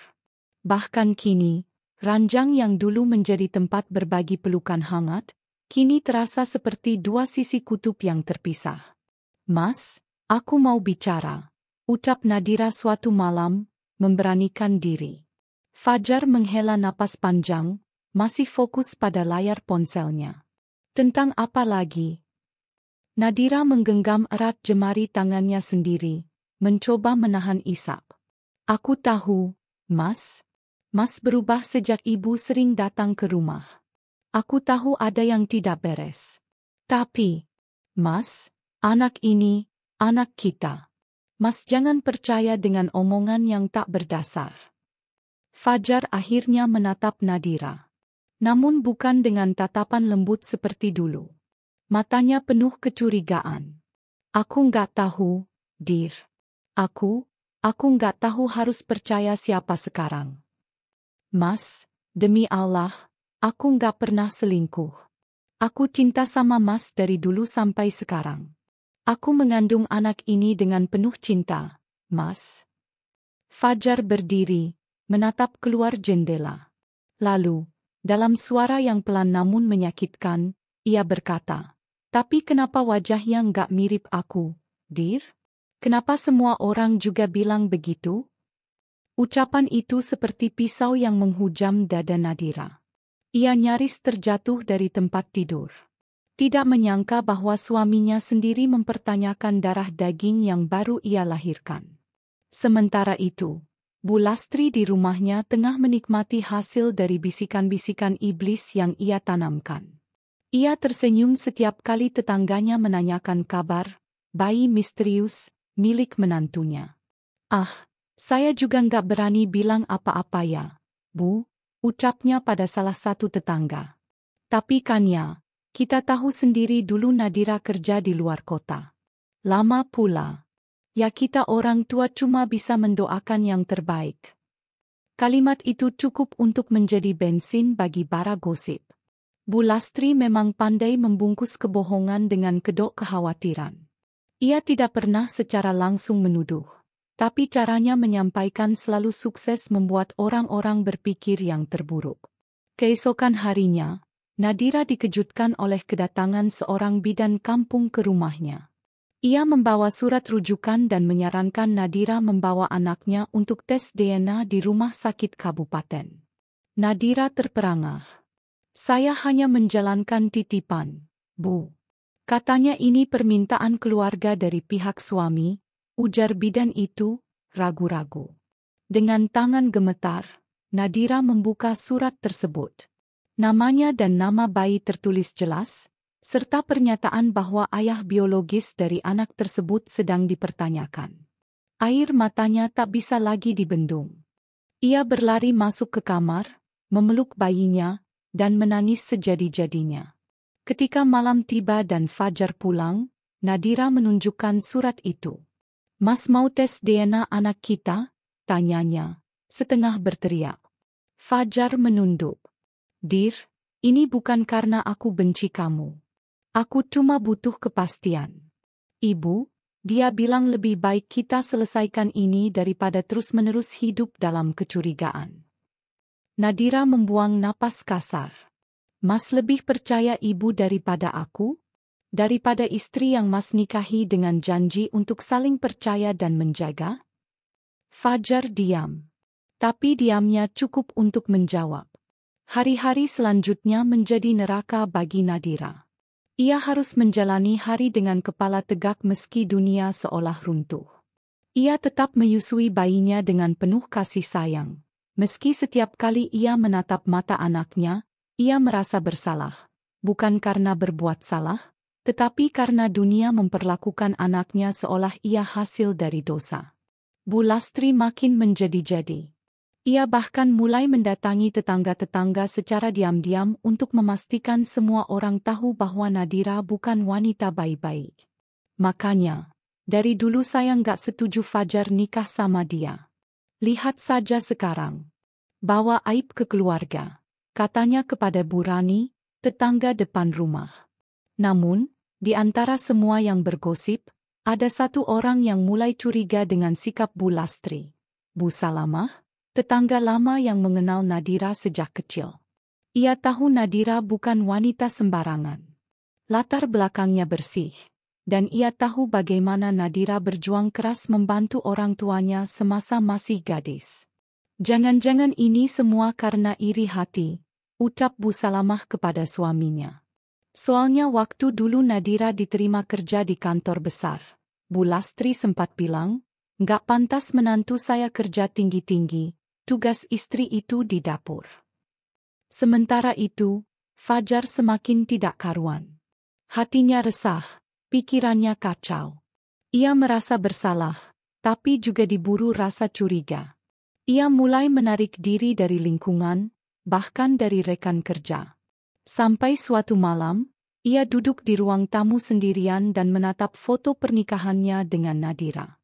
Bahkan kini, ranjang yang dulu menjadi tempat berbagi pelukan hangat, kini terasa seperti dua sisi kutub yang terpisah. "Mas, aku mau bicara," ucap Nadira suatu malam, memberanikan diri. Fajar menghela napas panjang, masih fokus pada layar ponselnya. "Tentang apa lagi?" Nadira menggenggam erat jemari tangannya sendiri, mencoba menahan isak. "Aku tahu, Mas. Mas berubah sejak ibu sering datang ke rumah. Aku tahu ada yang tidak beres. Tapi, Mas, anak ini, anak kita. Mas jangan percaya dengan omongan yang tak berdasar." Fajar akhirnya menatap Nadira. Namun bukan dengan tatapan lembut seperti dulu. Matanya penuh kecurigaan. "Aku nggak tahu, Dir. Aku nggak tahu harus percaya siapa sekarang. Mas, demi Allah, aku nggak pernah selingkuh. Aku cinta sama Mas dari dulu sampai sekarang. Aku mengandung anak ini dengan penuh cinta, Mas." Fajar berdiri, menatap keluar jendela. Lalu, dalam suara yang pelan namun menyakitkan, ia berkata, "Tapi kenapa wajahnya nggak mirip aku, Dir? Kenapa semua orang juga bilang begitu?" Ucapan itu seperti pisau yang menghujam dada Nadira. Ia nyaris terjatuh dari tempat tidur. Tidak menyangka bahwa suaminya sendiri mempertanyakan darah daging yang baru ia lahirkan. Sementara itu, Bu Lastri di rumahnya tengah menikmati hasil dari bisikan-bisikan iblis yang ia tanamkan. Ia tersenyum setiap kali tetangganya menanyakan kabar bayi misterius milik menantunya. "Ah, saya juga nggak berani bilang apa-apa ya, Bu," ucapnya pada salah satu tetangga. "Tapi kan ya, kita tahu sendiri dulu Nadira kerja di luar kota. Lama pula. Ya kita orang tua cuma bisa mendoakan yang terbaik." Kalimat itu cukup untuk menjadi bensin bagi bara gosip. Bu Lastri memang pandai membungkus kebohongan dengan kedok kekhawatiran. Ia tidak pernah secara langsung menuduh. Tapi caranya menyampaikan selalu sukses membuat orang-orang berpikir yang terburuk. Keesokan harinya, Nadira dikejutkan oleh kedatangan seorang bidan kampung ke rumahnya. Ia membawa surat rujukan dan menyarankan Nadira membawa anaknya untuk tes DNA di rumah sakit kabupaten. Nadira terperangah. "Saya hanya menjalankan titipan, Bu," katanya. "Ini permintaan keluarga dari pihak suami," ujar bidan itu, ragu-ragu. Dengan tangan gemetar, Nadira membuka surat tersebut. Namanya dan nama bayi tertulis jelas, serta pernyataan bahwa ayah biologis dari anak tersebut sedang dipertanyakan. Air matanya tak bisa lagi dibendung. Ia berlari masuk ke kamar, memeluk bayinya, dan menangis sejadi-jadinya. Ketika malam tiba dan Fajar pulang, Nadira menunjukkan surat itu. "Mas mau tes DNA anak kita?" tanyanya, setengah berteriak. Fajar menunduk. "Dir, ini bukan karena aku benci kamu. Aku cuma butuh kepastian. Ibu, dia bilang lebih baik kita selesaikan ini daripada terus-menerus hidup dalam kecurigaan." Nadira membuang napas kasar. "Mas lebih percaya ibu daripada aku? Daripada istri yang Mas nikahi dengan janji untuk saling percaya dan menjaga?" Fajar diam. Tapi diamnya cukup untuk menjawab. Hari-hari selanjutnya menjadi neraka bagi Nadira. Ia harus menjalani hari dengan kepala tegak meski dunia seolah runtuh. Ia tetap menyusui bayinya dengan penuh kasih sayang. Meski setiap kali ia menatap mata anaknya, ia merasa bersalah. Bukan karena berbuat salah, tetapi karena dunia memperlakukan anaknya seolah ia hasil dari dosa. Bu Lastri makin menjadi-jadi. Ia bahkan mulai mendatangi tetangga-tetangga secara diam-diam untuk memastikan semua orang tahu bahwa Nadira bukan wanita baik-baik. "Makanya, dari dulu saya nggak setuju Fajar nikah sama dia. Lihat saja sekarang. Bawa aib ke keluarga, katanya kepada Bu Rani, tetangga depan rumah. Namun, di antara semua yang bergosip, ada satu orang yang mulai curiga dengan sikap Bu Lastri. Bu Salamah, tetangga lama yang mengenal Nadira sejak kecil. Ia tahu Nadira bukan wanita sembarangan. Latar belakangnya bersih, dan ia tahu bagaimana Nadira berjuang keras membantu orang tuanya semasa masih gadis. Jangan-jangan ini semua karena iri hati, ucap Bu Salamah kepada suaminya. Soalnya waktu dulu Nadira diterima kerja di kantor besar, Bu Lastri sempat bilang, "Nggak pantas menantu saya kerja tinggi-tinggi, tugas istri itu di dapur." Sementara itu, Fajar semakin tidak karuan. Hatinya resah, pikirannya kacau. Ia merasa bersalah, tapi juga diburu rasa curiga. Ia mulai menarik diri dari lingkungan, bahkan dari rekan kerja. Sampai suatu malam, ia duduk di ruang tamu sendirian dan menatap foto pernikahannya dengan Nadira.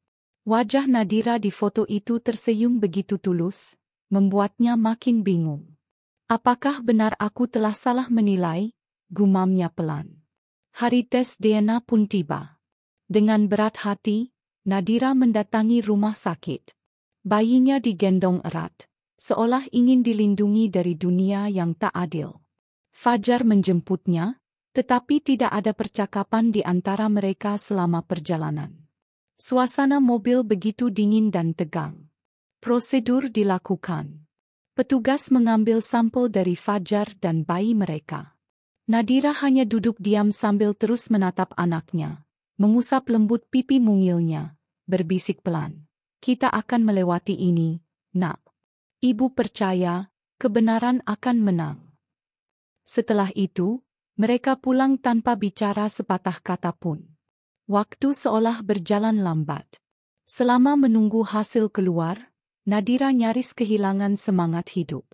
Wajah Nadira di foto itu tersenyum begitu tulus, membuatnya makin bingung. Apakah benar aku telah salah menilai? Gumamnya pelan. Hari tes DNA pun tiba. Dengan berat hati, Nadira mendatangi rumah sakit. Bayinya digendong erat, seolah ingin dilindungi dari dunia yang tak adil. Fajar menjemputnya, tetapi tidak ada percakapan di antara mereka selama perjalanan. Suasana mobil begitu dingin dan tegang. Prosedur dilakukan. Petugas mengambil sampel dari Fajar dan bayi mereka. Nadira hanya duduk diam sambil terus menatap anaknya, mengusap lembut pipi mungilnya, berbisik pelan. "Kita akan melewati ini, Nak. Ibu percaya, kebenaran akan menang." Setelah itu, mereka pulang tanpa bicara sepatah kata pun. Waktu seolah berjalan lambat. Selama menunggu hasil keluar, Nadira nyaris kehilangan semangat hidup.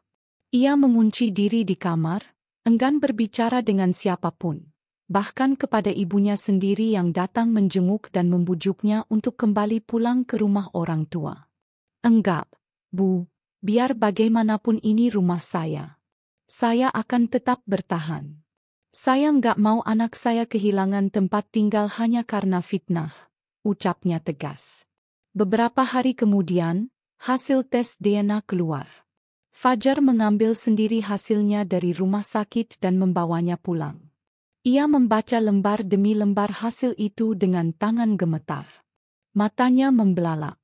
Ia mengunci diri di kamar, enggan berbicara dengan siapapun, bahkan kepada ibunya sendiri yang datang menjenguk dan membujuknya untuk kembali pulang ke rumah orang tua. "Enggak, Bu, biar bagaimanapun ini rumah saya. Saya akan tetap bertahan. Saya enggak mau anak saya kehilangan tempat tinggal hanya karena fitnah," ucapnya tegas. Beberapa hari kemudian, hasil tes DNA keluar. Fajar mengambil sendiri hasilnya dari rumah sakit dan membawanya pulang. Ia membaca lembar demi lembar hasil itu dengan tangan gemetar. Matanya membelalak.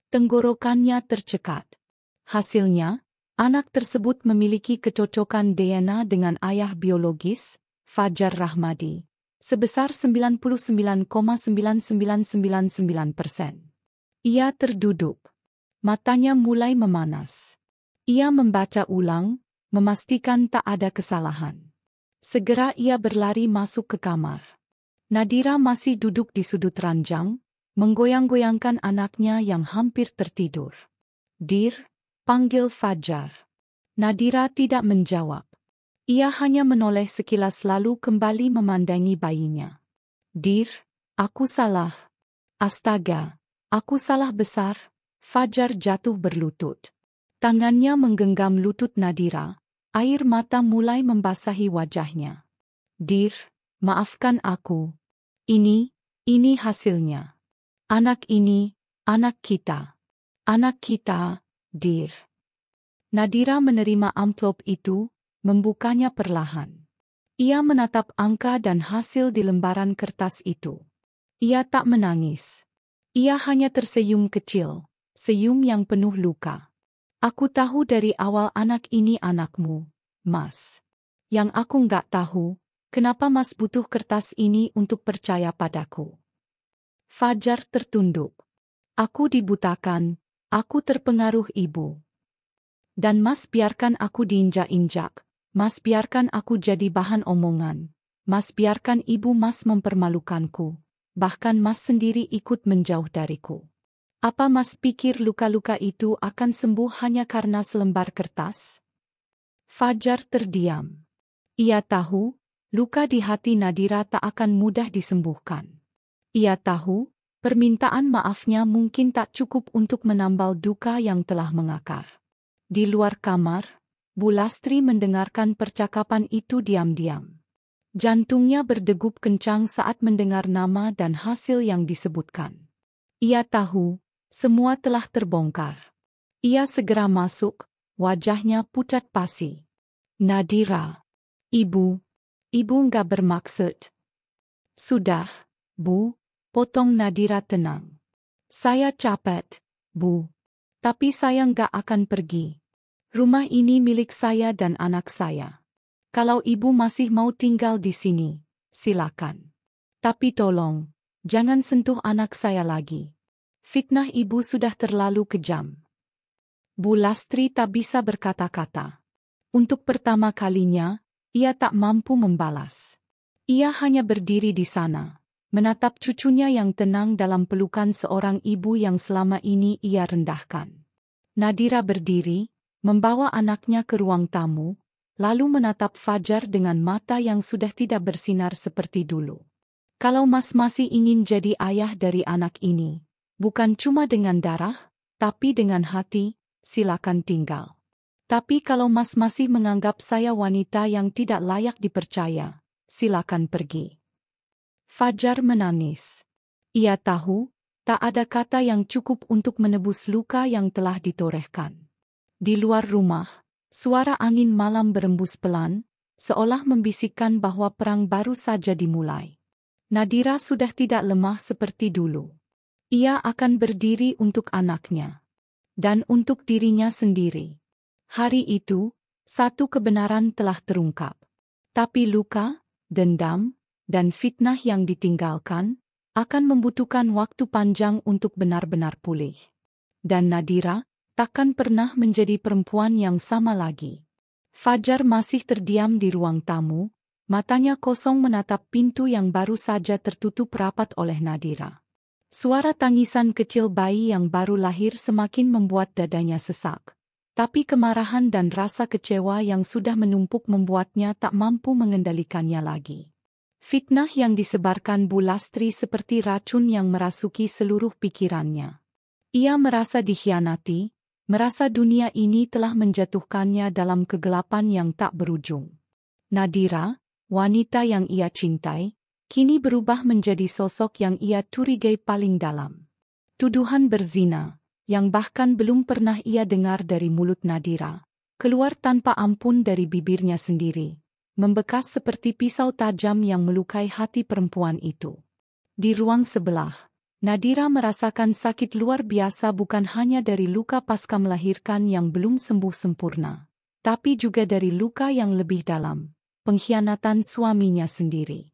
Tenggorokannya tercekat. Hasilnya, anak tersebut memiliki kecocokan DNA dengan ayah biologis, Fajar Rahmadi, sebesar 99,99999%. Ia terduduk. Matanya mulai memanas. Ia membaca ulang, memastikan tak ada kesalahan. Segera ia berlari masuk ke kamar. Nadira masih duduk di sudut ranjang, menggoyang-goyangkan anaknya yang hampir tertidur. "Dir," panggil Fajar. Nadira tidak menjawab. Ia hanya menoleh sekilas lalu kembali memandangi bayinya. "Dir, aku salah. Astaga, aku salah besar." Fajar jatuh berlutut. Tangannya menggenggam lutut Nadira. Air mata mulai membasahi wajahnya. "Dir, maafkan aku. Ini hasilnya. Anak ini, anak kita. Anak kita, Dir." Nadira menerima amplop itu, membukanya perlahan. Ia menatap angka dan hasil di lembaran kertas itu. Ia tak menangis. Ia hanya tersenyum kecil, senyum yang penuh luka. "Aku tahu dari awal anak ini anakmu, Mas. Yang aku nggak tahu, kenapa Mas butuh kertas ini untuk percaya padaku." Fajar tertunduk. "Aku dibutakan, aku terpengaruh ibu. Dan Mas biarkan aku diinjak-injak, Mas biarkan aku jadi bahan omongan, Mas biarkan ibu Mas mempermalukanku, bahkan Mas sendiri ikut menjauh dariku. Apa Mas pikir luka-luka itu akan sembuh hanya karena selembar kertas?" Fajar terdiam. Ia tahu, luka di hati Nadira tak akan mudah disembuhkan. Ia tahu, Permintaan maafnya mungkin tak cukup untuk menambal duka yang telah mengakar. Di luar kamar, Bu Lastri mendengarkan percakapan itu diam-diam. Jantungnya berdegup kencang saat mendengar nama dan hasil yang disebutkan. Ia tahu, semua telah terbongkar. Ia segera masuk, wajahnya pucat pasi. Nadira. Ibu nggak bermaksud. Sudah, Bu. Potong Nadira tenang. Saya capek, Bu. Tapi saya nggak akan pergi. Rumah ini milik saya dan anak saya. Kalau ibu masih mau tinggal di sini, silakan. Tapi tolong, jangan sentuh anak saya lagi. Fitnah ibu sudah terlalu kejam. Bu Lastri tak bisa berkata-kata. Untuk pertama kalinya, ia tak mampu membalas. Ia hanya berdiri di sana, menatap cucunya yang tenang dalam pelukan seorang ibu yang selama ini ia rendahkan. Nadira berdiri, membawa anaknya ke ruang tamu, lalu menatap Fajar dengan mata yang sudah tidak bersinar seperti dulu. Kalau Mas masih ingin jadi ayah dari anak ini, bukan cuma dengan darah, tapi dengan hati, silakan tinggal. Tapi kalau Mas masih menganggap saya wanita yang tidak layak dipercaya, silakan pergi. Fajar menangis. Ia tahu, tak ada kata yang cukup untuk menebus luka yang telah ditorehkan. Di luar rumah, suara angin malam berembus pelan, seolah membisikkan bahwa perang baru saja dimulai. Nadira sudah tidak lemah seperti dulu. Ia akan berdiri untuk anaknya. Dan untuk dirinya sendiri. Hari itu, satu kebenaran telah terungkap. Tapi luka, dendam, dan fitnah yang ditinggalkan, akan membutuhkan waktu panjang untuk benar-benar pulih. Dan Nadira, takkan pernah menjadi perempuan yang sama lagi. Fajar masih terdiam di ruang tamu, matanya kosong menatap pintu yang baru saja tertutup rapat oleh Nadira. Suara tangisan kecil bayi yang baru lahir semakin membuat dadanya sesak. Tapi kemarahan dan rasa kecewa yang sudah menumpuk membuatnya tak mampu mengendalikannya lagi. Fitnah yang disebarkan Bu Lastri seperti racun yang merasuki seluruh pikirannya. Ia merasa dikhianati, merasa dunia ini telah menjatuhkannya dalam kegelapan yang tak berujung. Nadira, wanita yang ia cintai, kini berubah menjadi sosok yang ia curigai paling dalam. Tuduhan berzina, yang bahkan belum pernah ia dengar dari mulut Nadira, keluar tanpa ampun dari bibirnya sendiri. Membekas seperti pisau tajam yang melukai hati perempuan itu. Di ruang sebelah, Nadira merasakan sakit luar biasa bukan hanya dari luka pasca melahirkan yang belum sembuh sempurna, tapi juga dari luka yang lebih dalam, pengkhianatan suaminya sendiri.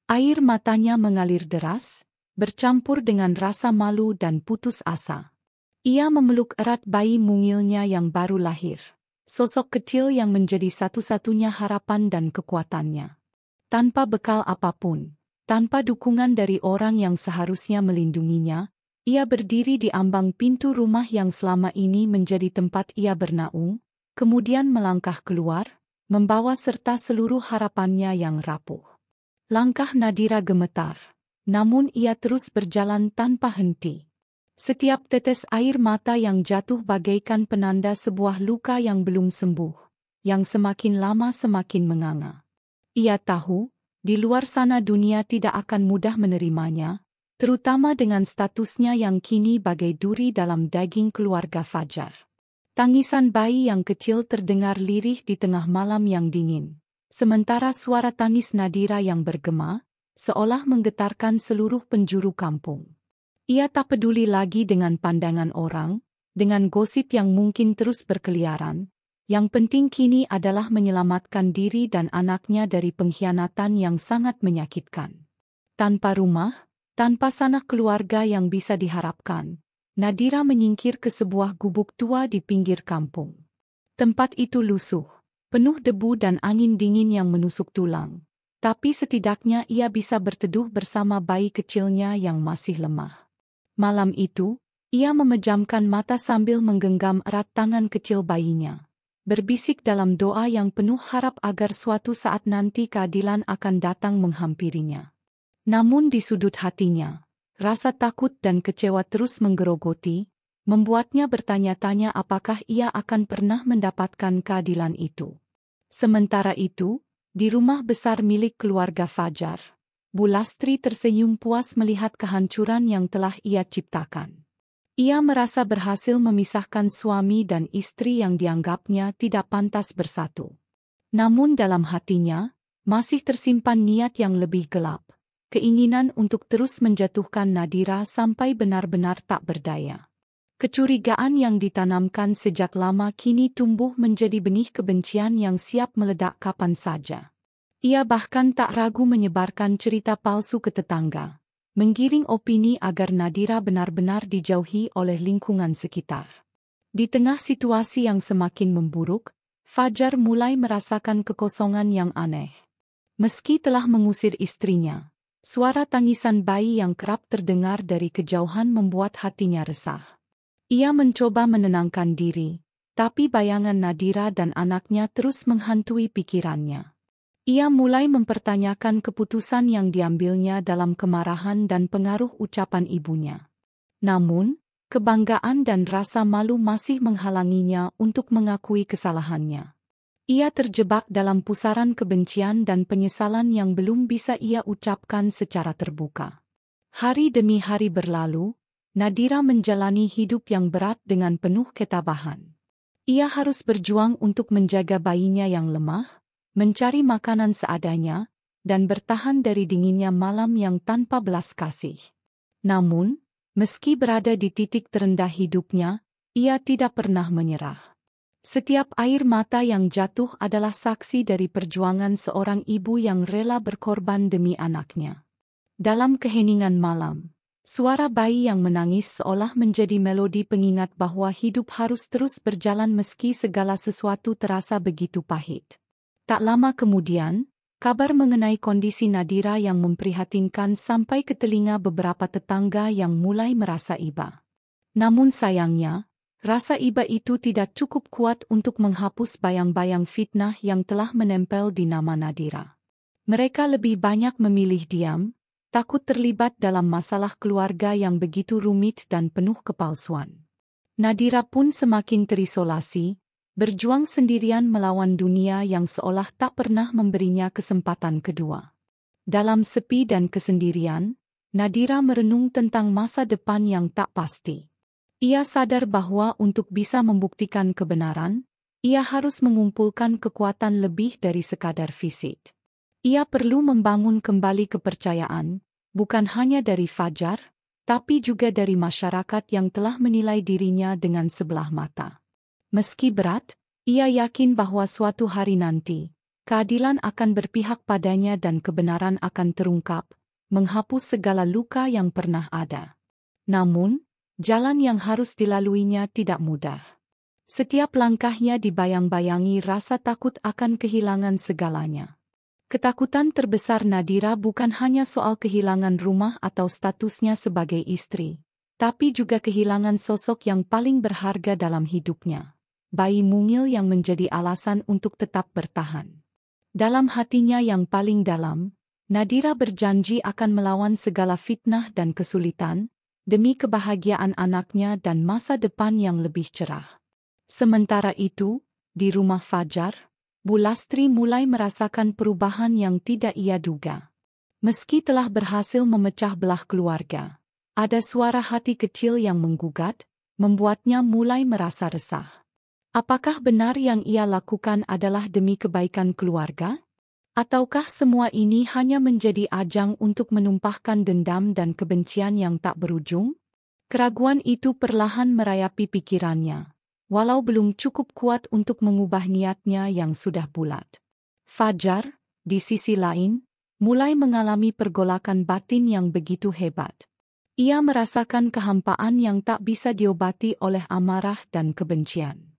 Air matanya mengalir deras, bercampur dengan rasa malu dan putus asa. Ia memeluk erat bayi mungilnya yang baru lahir. Sosok kecil yang menjadi satu-satunya harapan dan kekuatannya. Tanpa bekal apapun, tanpa dukungan dari orang yang seharusnya melindunginya, ia berdiri di ambang pintu rumah yang selama ini menjadi tempat ia bernaung, kemudian melangkah keluar, membawa serta seluruh harapannya yang rapuh. Langkah Nadira gemetar, namun ia terus berjalan tanpa henti. Setiap tetes air mata yang jatuh bagaikan penanda sebuah luka yang belum sembuh, yang semakin lama semakin menganga. Ia tahu, di luar sana dunia tidak akan mudah menerimanya, terutama dengan statusnya yang kini bagai duri dalam daging keluarga Fajar. Tangisan bayi yang kecil terdengar lirih di tengah malam yang dingin, sementara suara tangis Nadira yang bergema, seolah menggetarkan seluruh penjuru kampung. Ia tak peduli lagi dengan pandangan orang, dengan gosip yang mungkin terus berkeliaran. Yang penting kini adalah menyelamatkan diri dan anaknya dari pengkhianatan yang sangat menyakitkan. Tanpa rumah, tanpa sanak keluarga yang bisa diharapkan, Nadira menyingkir ke sebuah gubuk tua di pinggir kampung. Tempat itu lusuh, penuh debu dan angin dingin yang menusuk tulang. Tapi setidaknya ia bisa berteduh bersama bayi kecilnya yang masih lemah. Malam itu, ia memejamkan mata sambil menggenggam erat tangan kecil bayinya. Berbisik dalam doa yang penuh harap agar suatu saat nanti keadilan akan datang menghampirinya. Namun di sudut hatinya, Rasa takut dan kecewa terus menggerogoti, membuatnya bertanya-tanya apakah ia akan pernah mendapatkan keadilan itu. Sementara itu, di rumah besar milik keluarga Fajar, Bu Lastri tersenyum puas melihat kehancuran yang telah ia ciptakan. Ia merasa berhasil memisahkan suami dan istri yang dianggapnya tidak pantas bersatu. Namun dalam hatinya, masih tersimpan niat yang lebih gelap, keinginan untuk terus menjatuhkan Nadira sampai benar-benar tak berdaya. Kecurigaan yang ditanamkan sejak lama kini tumbuh menjadi benih kebencian yang siap meledak kapan saja. Ia bahkan tak ragu menyebarkan cerita palsu ke tetangga, menggiring opini agar Nadira benar-benar dijauhi oleh lingkungan sekitar. Di tengah situasi yang semakin memburuk, Fajar mulai merasakan kekosongan yang aneh. Meski telah mengusir istrinya, suara tangisan bayi yang kerap terdengar dari kejauhan membuat hatinya resah. Ia mencoba menenangkan diri, tapi bayangan Nadira dan anaknya terus menghantui pikirannya. Ia mulai mempertanyakan keputusan yang diambilnya dalam kemarahan dan pengaruh ucapan ibunya. Namun, kebanggaan dan rasa malu masih menghalanginya untuk mengakui kesalahannya. Ia terjebak dalam pusaran kebencian dan penyesalan yang belum bisa ia ucapkan secara terbuka. Hari demi hari berlalu, Nadira menjalani hidup yang berat dengan penuh ketabahan. Ia harus berjuang untuk menjaga bayinya yang lemah, mencari makanan seadanya, dan bertahan dari dinginnya malam yang tanpa belas kasih. Namun, meski berada di titik terendah hidupnya, ia tidak pernah menyerah. Setiap air mata yang jatuh adalah saksi dari perjuangan seorang ibu yang rela berkorban demi anaknya. Dalam keheningan malam, suara bayi yang menangis seolah menjadi melodi pengingat bahwa hidup harus terus berjalan meski segala sesuatu terasa begitu pahit. Tak lama kemudian, kabar mengenai kondisi Nadira yang memprihatinkan sampai ke telinga beberapa tetangga yang mulai merasa iba. Namun sayangnya, rasa iba itu tidak cukup kuat untuk menghapus bayang-bayang fitnah yang telah menempel di nama Nadira. Mereka lebih banyak memilih diam, takut terlibat dalam masalah keluarga yang begitu rumit dan penuh kepalsuan. Nadira pun semakin terisolasi, berjuang sendirian melawan dunia yang seolah tak pernah memberinya kesempatan kedua. Dalam sepi dan kesendirian, Nadira merenung tentang masa depan yang tak pasti. Ia sadar bahwa untuk bisa membuktikan kebenaran, ia harus mengumpulkan kekuatan lebih dari sekadar fisik. Ia perlu membangun kembali kepercayaan, bukan hanya dari Fajar, tapi juga dari masyarakat yang telah menilai dirinya dengan sebelah mata. Meski berat, ia yakin bahwa suatu hari nanti, keadilan akan berpihak padanya dan kebenaran akan terungkap, menghapus segala luka yang pernah ada. Namun, jalan yang harus dilaluinya tidak mudah. Setiap langkahnya dibayang-bayangi rasa takut akan kehilangan segalanya. Ketakutan terbesar Nadira bukan hanya soal kehilangan rumah atau statusnya sebagai istri, tapi juga kehilangan sosok yang paling berharga dalam hidupnya. Bayi mungil yang menjadi alasan untuk tetap bertahan. Dalam hatinya yang paling dalam, Nadira berjanji akan melawan segala fitnah dan kesulitan, demi kebahagiaan anaknya dan masa depan yang lebih cerah. Sementara itu, di rumah Fajar, Bu Lastri mulai merasakan perubahan yang tidak ia duga. Meski telah berhasil memecah belah keluarga, ada suara hati kecil yang menggugat, membuatnya mulai merasa resah. Apakah benar yang ia lakukan adalah demi kebaikan keluarga? Ataukah semua ini hanya menjadi ajang untuk menumpahkan dendam dan kebencian yang tak berujung? Keraguan itu perlahan merayapi pikirannya, walau belum cukup kuat untuk mengubah niatnya yang sudah bulat. Fajar, di sisi lain, mulai mengalami pergolakan batin yang begitu hebat. Ia merasakan kehampaan yang tak bisa diobati oleh amarah dan kebencian.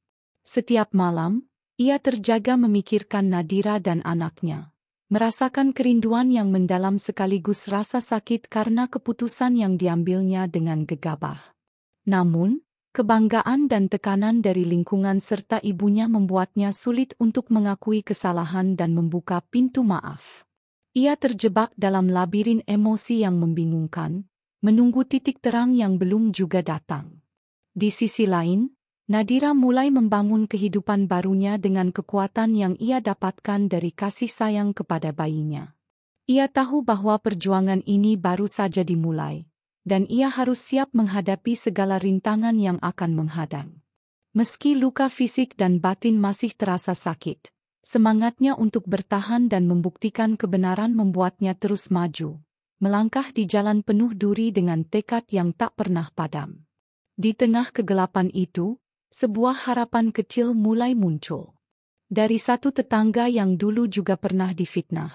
Setiap malam, ia terjaga memikirkan Nadira dan anaknya, merasakan kerinduan yang mendalam sekaligus rasa sakit karena keputusan yang diambilnya dengan gegabah. Namun, kebanggaan dan tekanan dari lingkungan serta ibunya membuatnya sulit untuk mengakui kesalahan dan membuka pintu maaf. Ia terjebak dalam labirin emosi yang membingungkan, menunggu titik terang yang belum juga datang. Di sisi lain, Nadira mulai membangun kehidupan barunya dengan kekuatan yang ia dapatkan dari kasih sayang kepada bayinya. Ia tahu bahwa perjuangan ini baru saja dimulai, dan ia harus siap menghadapi segala rintangan yang akan menghadang. Meski luka fisik dan batin masih terasa sakit, semangatnya untuk bertahan dan membuktikan kebenaran membuatnya terus maju, melangkah di jalan penuh duri dengan tekad yang tak pernah padam. Di tengah kegelapan itu, sebuah harapan kecil mulai muncul. Dari satu tetangga yang dulu juga pernah difitnah,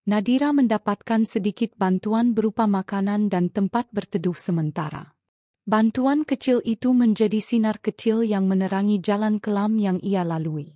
Nadira mendapatkan sedikit bantuan berupa makanan dan tempat berteduh sementara. Bantuan kecil itu menjadi sinar kecil yang menerangi jalan kelam yang ia lalui.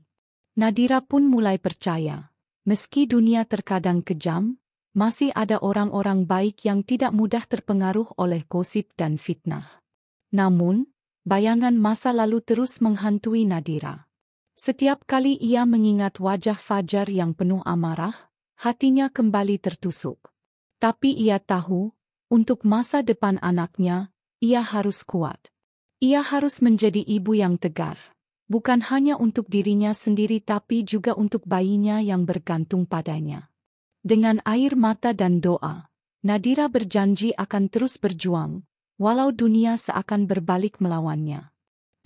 Nadira pun mulai percaya, meski dunia terkadang kejam, masih ada orang-orang baik yang tidak mudah terpengaruh oleh gosip dan fitnah. Namun, bayangan masa lalu terus menghantui Nadira. Setiap kali ia mengingat wajah Fajar yang penuh amarah, hatinya kembali tertusuk. Tapi ia tahu, untuk masa depan anaknya, ia harus kuat. Ia harus menjadi ibu yang tegar, bukan hanya untuk dirinya sendiri tapi juga untuk bayinya yang bergantung padanya. Dengan air mata dan doa, Nadira berjanji akan terus berjuang, walau dunia seakan berbalik melawannya.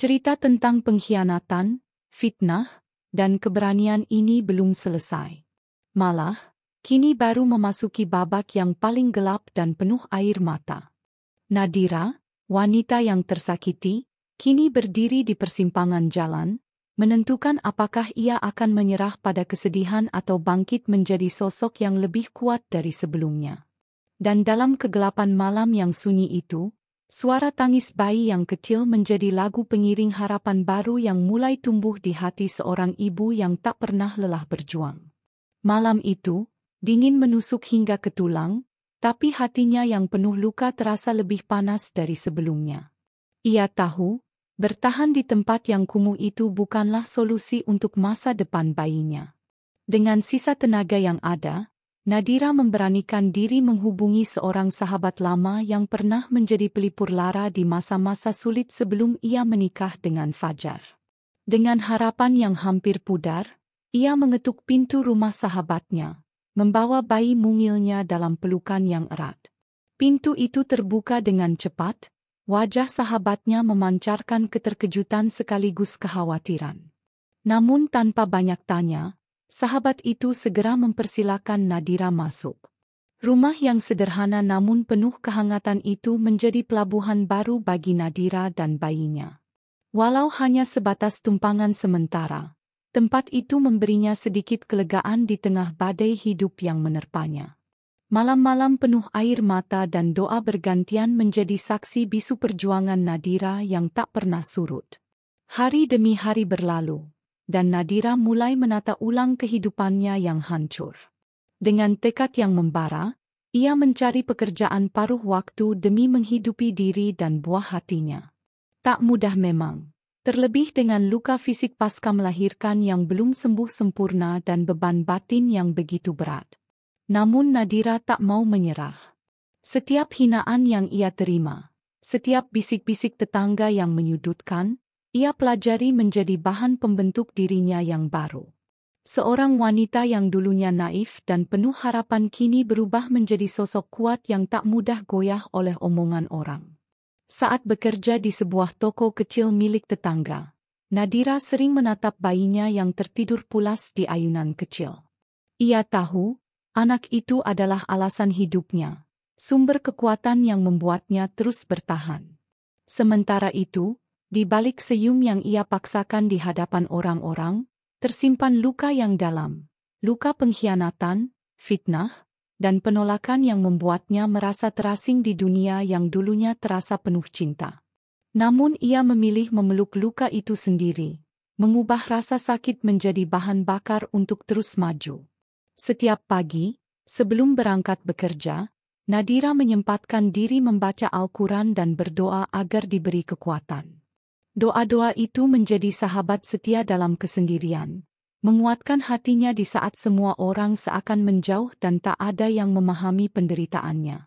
Cerita tentang pengkhianatan, fitnah, dan keberanian ini belum selesai. Malah, kini baru memasuki babak yang paling gelap dan penuh air mata. Nadira, wanita yang tersakiti, kini berdiri di persimpangan jalan, menentukan apakah ia akan menyerah pada kesedihan atau bangkit menjadi sosok yang lebih kuat dari sebelumnya. Dan dalam kegelapan malam yang sunyi itu, suara tangis bayi yang kecil menjadi lagu pengiring harapan baru yang mulai tumbuh di hati seorang ibu yang tak pernah lelah berjuang. Malam itu, dingin menusuk hingga ke tulang, tapi hatinya yang penuh luka terasa lebih panas dari sebelumnya. Ia tahu, bertahan di tempat yang kumuh itu bukanlah solusi untuk masa depan bayinya. Dengan sisa tenaga yang ada, Nadira memberanikan diri menghubungi seorang sahabat lama yang pernah menjadi pelipur lara di masa-masa sulit sebelum ia menikah dengan Fajar. Dengan harapan yang hampir pudar, ia mengetuk pintu rumah sahabatnya, membawa bayi mungilnya dalam pelukan yang erat. Pintu itu terbuka dengan cepat, wajah sahabatnya memancarkan keterkejutan sekaligus kekhawatiran. Namun tanpa banyak tanya, sahabat itu segera mempersilakan Nadira masuk. Rumah yang sederhana namun penuh kehangatan itu menjadi pelabuhan baru bagi Nadira dan bayinya. Walau hanya sebatas tumpangan sementara, tempat itu memberinya sedikit kelegaan di tengah badai hidup yang menerpanya. Malam-malam penuh air mata dan doa bergantian menjadi saksi bisu perjuangan Nadira yang tak pernah surut. Hari demi hari berlalu, dan Nadira mulai menata ulang kehidupannya yang hancur. Dengan tekad yang membara, ia mencari pekerjaan paruh waktu demi menghidupi diri dan buah hatinya. Tak mudah memang. Terlebih dengan luka fisik pasca melahirkan yang belum sembuh sempurna dan beban batin yang begitu berat. Namun Nadira tak mau menyerah. Setiap hinaan yang ia terima, setiap bisik-bisik tetangga yang menyudutkan, ia pelajari menjadi bahan pembentuk dirinya yang baru. Seorang wanita yang dulunya naif dan penuh harapan kini berubah menjadi sosok kuat yang tak mudah goyah oleh omongan orang. Saat bekerja di sebuah toko kecil milik tetangga, Nadira sering menatap bayinya yang tertidur pulas di ayunan kecil. Ia tahu, anak itu adalah alasan hidupnya, sumber kekuatan yang membuatnya terus bertahan. Sementara itu, di balik senyum yang ia paksakan di hadapan orang-orang, tersimpan luka yang dalam, luka pengkhianatan, fitnah, dan penolakan yang membuatnya merasa terasing di dunia yang dulunya terasa penuh cinta. Namun ia memilih memeluk luka itu sendiri, mengubah rasa sakit menjadi bahan bakar untuk terus maju. Setiap pagi, sebelum berangkat bekerja, Nadira menyempatkan diri membaca Al-Quran dan berdoa agar diberi kekuatan. Doa-doa itu menjadi sahabat setia dalam kesendirian, menguatkan hatinya di saat semua orang seakan menjauh dan tak ada yang memahami penderitaannya.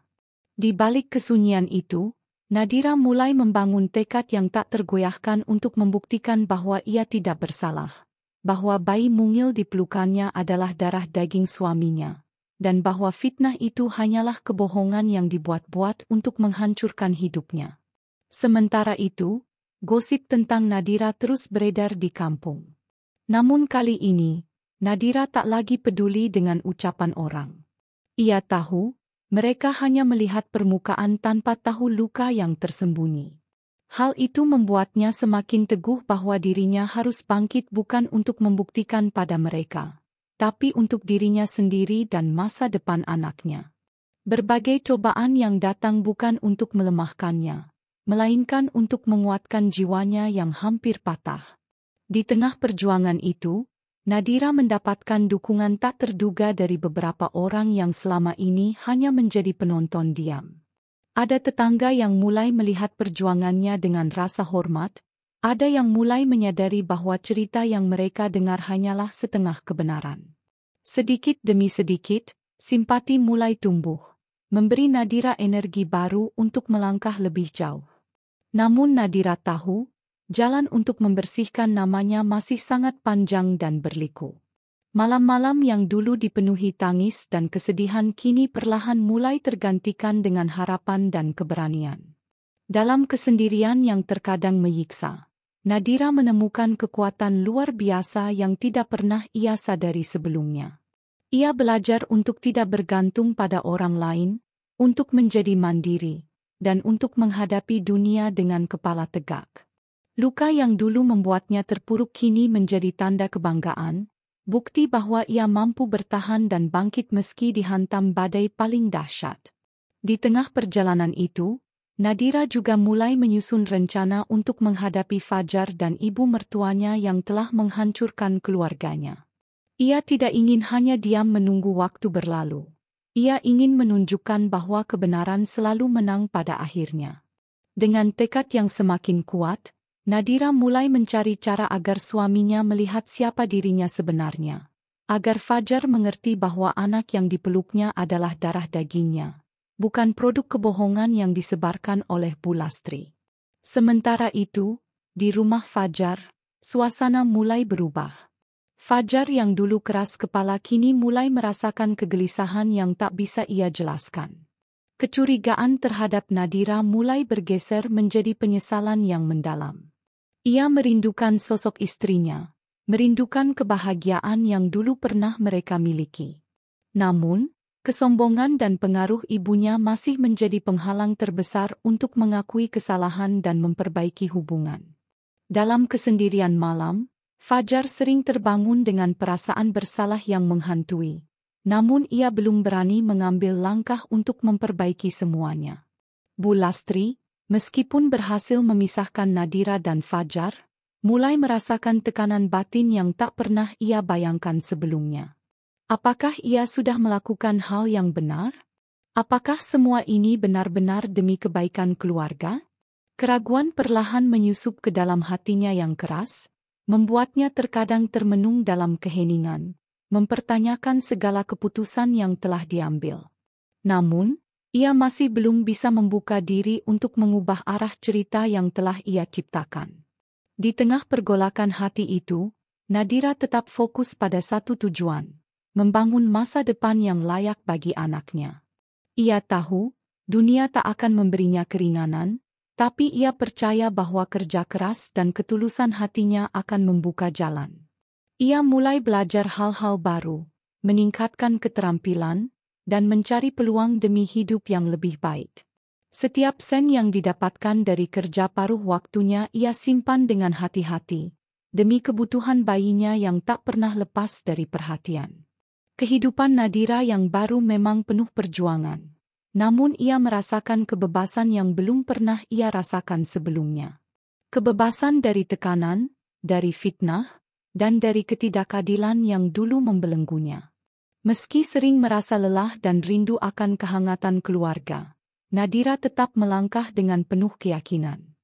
Di balik kesunyian itu, Nadira mulai membangun tekad yang tak tergoyahkan untuk membuktikan bahwa ia tidak bersalah, bahwa bayi mungil di pelukannya adalah darah daging suaminya, dan bahwa fitnah itu hanyalah kebohongan yang dibuat-buat untuk menghancurkan hidupnya. Sementara itu, gosip tentang Nadira terus beredar di kampung. Namun kali ini, Nadira tak lagi peduli dengan ucapan orang. Ia tahu, mereka hanya melihat permukaan tanpa tahu luka yang tersembunyi. Hal itu membuatnya semakin teguh bahwa dirinya harus bangkit bukan untuk membuktikan pada mereka, tapi untuk dirinya sendiri dan masa depan anaknya. Berbagai cobaan yang datang bukan untuk melemahkannya, melainkan untuk menguatkan jiwanya yang hampir patah. Di tengah perjuangan itu, Nadira mendapatkan dukungan tak terduga dari beberapa orang yang selama ini hanya menjadi penonton diam. Ada tetangga yang mulai melihat perjuangannya dengan rasa hormat, ada yang mulai menyadari bahwa cerita yang mereka dengar hanyalah setengah kebenaran. Sedikit demi sedikit, simpati mulai tumbuh, memberi Nadira energi baru untuk melangkah lebih jauh. Namun Nadira tahu, jalan untuk membersihkan namanya masih sangat panjang dan berliku. Malam-malam yang dulu dipenuhi tangis dan kesedihan kini perlahan mulai tergantikan dengan harapan dan keberanian. Dalam kesendirian yang terkadang menyiksa, Nadira menemukan kekuatan luar biasa yang tidak pernah ia sadari sebelumnya. Ia belajar untuk tidak bergantung pada orang lain, untuk menjadi mandiri, dan untuk menghadapi dunia dengan kepala tegak. Luka yang dulu membuatnya terpuruk kini menjadi tanda kebanggaan, bukti bahwa ia mampu bertahan dan bangkit meski dihantam badai paling dahsyat. Di tengah perjalanan itu, Nadira juga mulai menyusun rencana untuk menghadapi Fajar dan ibu mertuanya yang telah menghancurkan keluarganya. Ia tidak ingin hanya diam menunggu waktu berlalu. Ia ingin menunjukkan bahwa kebenaran selalu menang pada akhirnya. Dengan tekad yang semakin kuat, Nadira mulai mencari cara agar suaminya melihat siapa dirinya sebenarnya. Agar Fajar mengerti bahwa anak yang dipeluknya adalah darah dagingnya, bukan produk kebohongan yang disebarkan oleh Bu Lastri. Sementara itu, di rumah Fajar, suasana mulai berubah. Fajar yang dulu keras kepala kini mulai merasakan kegelisahan yang tak bisa ia jelaskan. Kecurigaan terhadap Nadira mulai bergeser menjadi penyesalan yang mendalam. Ia merindukan sosok istrinya, merindukan kebahagiaan yang dulu pernah mereka miliki. Namun, kesombongan dan pengaruh ibunya masih menjadi penghalang terbesar untuk mengakui kesalahan dan memperbaiki hubungan. Dalam kesendirian malam, Fajar sering terbangun dengan perasaan bersalah yang menghantui. Namun ia belum berani mengambil langkah untuk memperbaiki semuanya. Bu Lastri, meskipun berhasil memisahkan Nadira dan Fajar, mulai merasakan tekanan batin yang tak pernah ia bayangkan sebelumnya. Apakah ia sudah melakukan hal yang benar? Apakah semua ini benar-benar demi kebaikan keluarga? Keraguan perlahan menyusup ke dalam hatinya yang keras, membuatnya terkadang termenung dalam keheningan, mempertanyakan segala keputusan yang telah diambil. Namun, ia masih belum bisa membuka diri untuk mengubah arah cerita yang telah ia ciptakan. Di tengah pergolakan hati itu, Nadira tetap fokus pada satu tujuan, membangun masa depan yang layak bagi anaknya. Ia tahu, dunia tak akan memberinya keringanan, tapi ia percaya bahwa kerja keras dan ketulusan hatinya akan membuka jalan. Ia mulai belajar hal-hal baru, meningkatkan keterampilan, dan mencari peluang demi hidup yang lebih baik. Setiap sen yang didapatkan dari kerja paruh waktunya ia simpan dengan hati-hati, demi kebutuhan bayinya yang tak pernah lepas dari perhatian. Kehidupan Nadira yang baru memang penuh perjuangan, namun ia merasakan kebebasan yang belum pernah ia rasakan sebelumnya. Kebebasan dari tekanan, dari fitnah, dan dari ketidakadilan yang dulu membelenggunya. Meski sering merasa lelah dan rindu akan kehangatan keluarga, Nadira tetap melangkah dengan penuh keyakinan.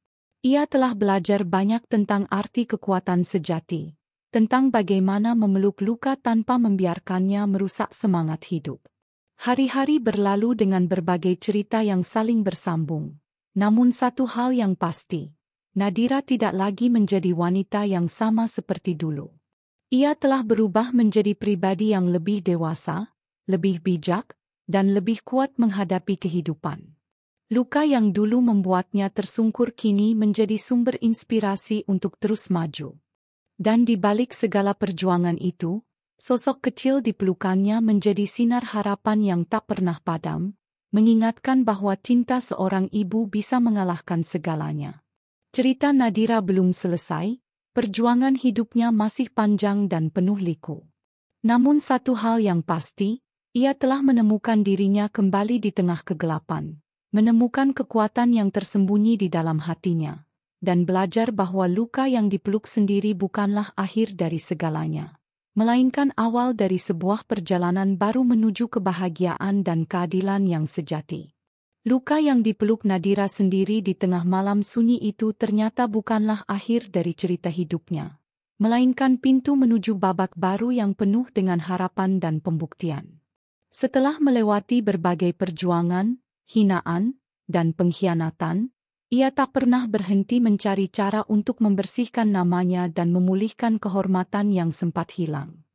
Ia telah belajar banyak tentang arti kekuatan sejati, tentang bagaimana memeluk luka tanpa membiarkannya merusak semangat hidup. Hari-hari berlalu dengan berbagai cerita yang saling bersambung. Namun satu hal yang pasti, Nadira tidak lagi menjadi wanita yang sama seperti dulu. Ia telah berubah menjadi pribadi yang lebih dewasa, lebih bijak, dan lebih kuat menghadapi kehidupan. Luka yang dulu membuatnya tersungkur kini menjadi sumber inspirasi untuk terus maju. Dan di balik segala perjuangan itu, sosok kecil di pelukannya menjadi sinar harapan yang tak pernah padam, mengingatkan bahwa cinta seorang ibu bisa mengalahkan segalanya. Cerita Nadira belum selesai, perjuangan hidupnya masih panjang dan penuh liku. Namun satu hal yang pasti, ia telah menemukan dirinya kembali di tengah kegelapan, menemukan kekuatan yang tersembunyi di dalam hatinya, dan belajar bahwa luka yang dipeluk sendiri bukanlah akhir dari segalanya, melainkan awal dari sebuah perjalanan baru menuju kebahagiaan dan keadilan yang sejati. Luka yang dipeluk Nadira sendiri di tengah malam sunyi itu ternyata bukanlah akhir dari cerita hidupnya, melainkan pintu menuju babak baru yang penuh dengan harapan dan pembuktian. Setelah melewati berbagai perjuangan, hinaan, dan pengkhianatan, ia tak pernah berhenti mencari cara untuk membersihkan namanya dan memulihkan kehormatan yang sempat hilang.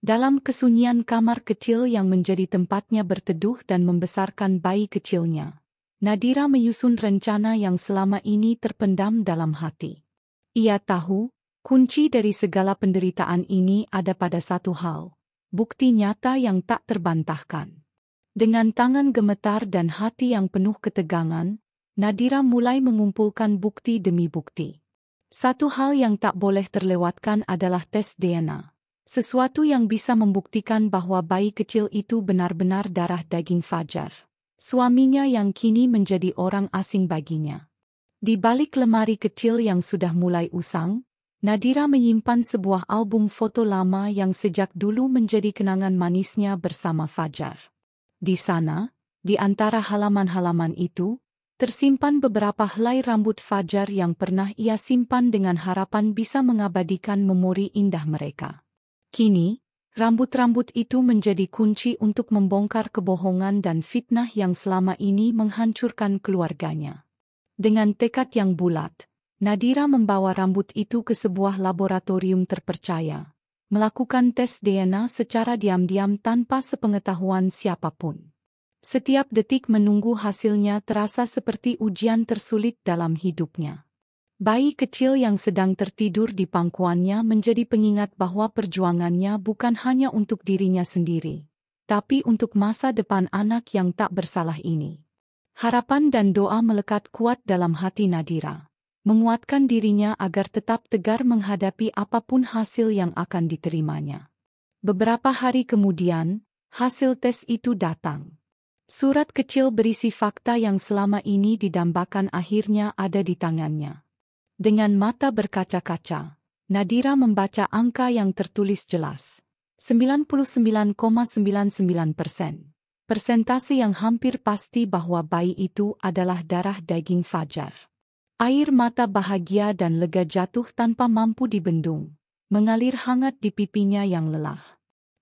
Dalam kesunyian kamar kecil yang menjadi tempatnya berteduh dan membesarkan bayi kecilnya, Nadira menyusun rencana yang selama ini terpendam dalam hati. Ia tahu, kunci dari segala penderitaan ini ada pada satu hal, bukti nyata yang tak terbantahkan. Dengan tangan gemetar dan hati yang penuh ketegangan, Nadira mulai mengumpulkan bukti demi bukti. Satu hal yang tak boleh terlewatkan adalah tes DNA. Sesuatu yang bisa membuktikan bahwa bayi kecil itu benar-benar darah daging Fajar, suaminya yang kini menjadi orang asing baginya. Di balik lemari kecil yang sudah mulai usang, Nadira menyimpan sebuah album foto lama yang sejak dulu menjadi kenangan manisnya bersama Fajar. Di sana, di antara halaman-halaman itu, tersimpan beberapa helai rambut Fajar yang pernah ia simpan dengan harapan bisa mengabadikan memori indah mereka. Kini, rambut-rambut itu menjadi kunci untuk membongkar kebohongan dan fitnah yang selama ini menghancurkan keluarganya. Dengan tekad yang bulat, Nadira membawa rambut itu ke sebuah laboratorium terpercaya, melakukan tes DNA secara diam-diam tanpa sepengetahuan siapapun. Setiap detik menunggu hasilnya terasa seperti ujian tersulit dalam hidupnya. Bayi kecil yang sedang tertidur di pangkuannya menjadi pengingat bahwa perjuangannya bukan hanya untuk dirinya sendiri, tapi untuk masa depan anak yang tak bersalah ini. Harapan dan doa melekat kuat dalam hati Nadira, menguatkan dirinya agar tetap tegar menghadapi apapun hasil yang akan diterimanya. Beberapa hari kemudian, hasil tes itu datang. Surat kecil berisi fakta yang selama ini didambakan akhirnya ada di tangannya. Dengan mata berkaca-kaca, Nadira membaca angka yang tertulis jelas. 99,99%. Persentase yang hampir pasti bahwa bayi itu adalah darah daging Fajar. Air mata bahagia dan lega jatuh tanpa mampu dibendung, mengalir hangat di pipinya yang lelah.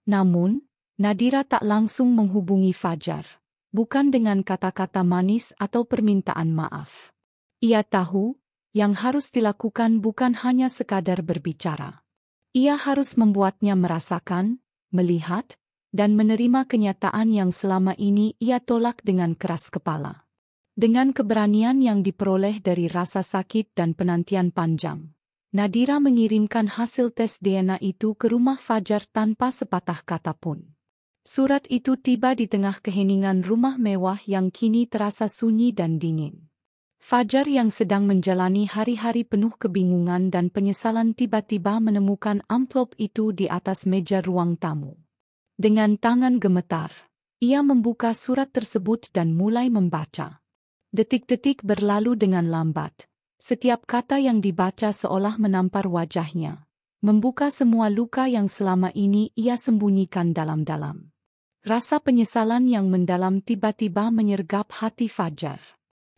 Namun, Nadira tak langsung menghubungi Fajar. Bukan dengan kata-kata manis atau permintaan maaf. Ia tahu, yang harus dilakukan bukan hanya sekadar berbicara. Ia harus membuatnya merasakan, melihat, dan menerima kenyataan yang selama ini ia tolak dengan keras kepala. Dengan keberanian yang diperoleh dari rasa sakit dan penantian panjang, Nadira mengirimkan hasil tes DNA itu ke rumah Fajar tanpa sepatah kata pun. Surat itu tiba di tengah keheningan rumah mewah yang kini terasa sunyi dan dingin. Fajar yang sedang menjalani hari-hari penuh kebingungan dan penyesalan tiba-tiba menemukan amplop itu di atas meja ruang tamu. Dengan tangan gemetar, ia membuka surat tersebut dan mulai membaca. Detik-detik berlalu dengan lambat. Setiap kata yang dibaca seolah menampar wajahnya, membuka semua luka yang selama ini ia sembunyikan dalam-dalam. Rasa penyesalan yang mendalam tiba-tiba menyergap hati Fajar.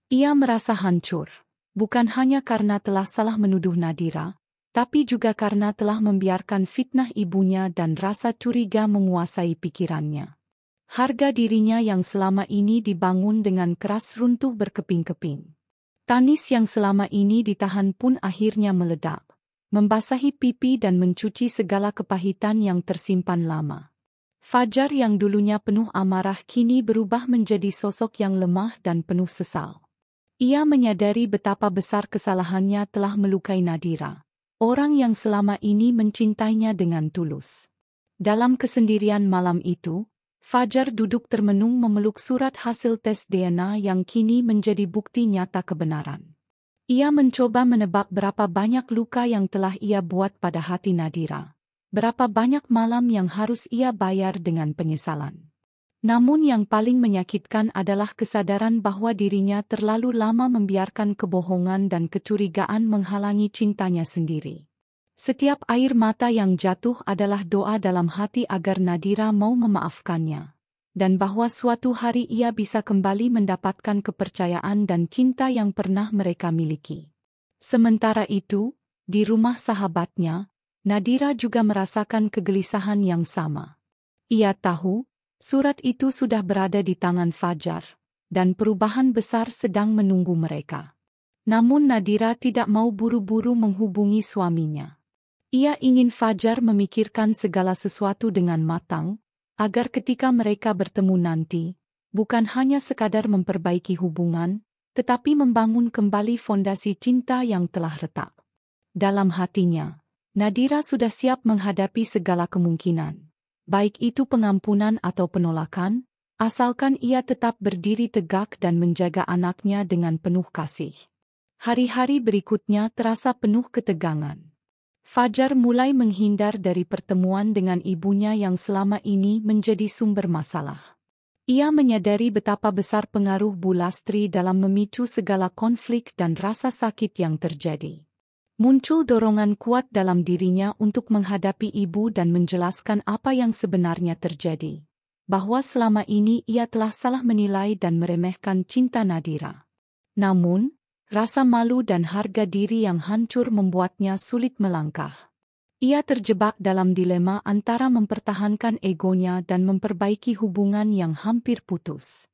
Ia merasa hancur, bukan hanya karena telah salah menuduh Nadira, tapi juga karena telah membiarkan fitnah ibunya dan rasa curiga menguasai pikirannya. Harga dirinya yang selama ini dibangun dengan keras runtuh berkeping-keping. Tangis yang selama ini ditahan pun akhirnya meledak, membasahi pipi dan mencuci segala kepahitan yang tersimpan lama. Fajar yang dulunya penuh amarah kini berubah menjadi sosok yang lemah dan penuh sesal. Ia menyadari betapa besar kesalahannya telah melukai Nadira, orang yang selama ini mencintainya dengan tulus. Dalam kesendirian malam itu, Fajar duduk termenung memeluk surat hasil tes DNA yang kini menjadi bukti nyata kebenaran. Ia mencoba menebak berapa banyak luka yang telah ia buat pada hati Nadira, berapa banyak malam yang harus ia bayar dengan penyesalan. Namun yang paling menyakitkan adalah kesadaran bahwa dirinya terlalu lama membiarkan kebohongan dan kecurigaan menghalangi cintanya sendiri. Setiap air mata yang jatuh adalah doa dalam hati agar Nadira mau memaafkannya, dan bahwa suatu hari ia bisa kembali mendapatkan kepercayaan dan cinta yang pernah mereka miliki. Sementara itu, di rumah sahabatnya, Nadira juga merasakan kegelisahan yang sama. Ia tahu, surat itu sudah berada di tangan Fajar, dan perubahan besar sedang menunggu mereka. Namun Nadira tidak mau buru-buru menghubungi suaminya. Ia ingin Fajar memikirkan segala sesuatu dengan matang, agar ketika mereka bertemu nanti, bukan hanya sekadar memperbaiki hubungan, tetapi membangun kembali fondasi cinta yang telah retak. Dalam hatinya, Nadira sudah siap menghadapi segala kemungkinan, baik itu pengampunan atau penolakan, asalkan ia tetap berdiri tegak dan menjaga anaknya dengan penuh kasih. Hari-hari berikutnya terasa penuh ketegangan. Fajar mulai menghindar dari pertemuan dengan ibunya yang selama ini menjadi sumber masalah. Ia menyadari betapa besar pengaruh Bu Lastri dalam memicu segala konflik dan rasa sakit yang terjadi. Muncul dorongan kuat dalam dirinya untuk menghadapi ibu dan menjelaskan apa yang sebenarnya terjadi, bahwa selama ini ia telah salah menilai dan meremehkan cinta Nadira. Namun, rasa malu dan harga diri yang hancur membuatnya sulit melangkah. Ia terjebak dalam dilema antara mempertahankan egonya dan memperbaiki hubungan yang hampir putus.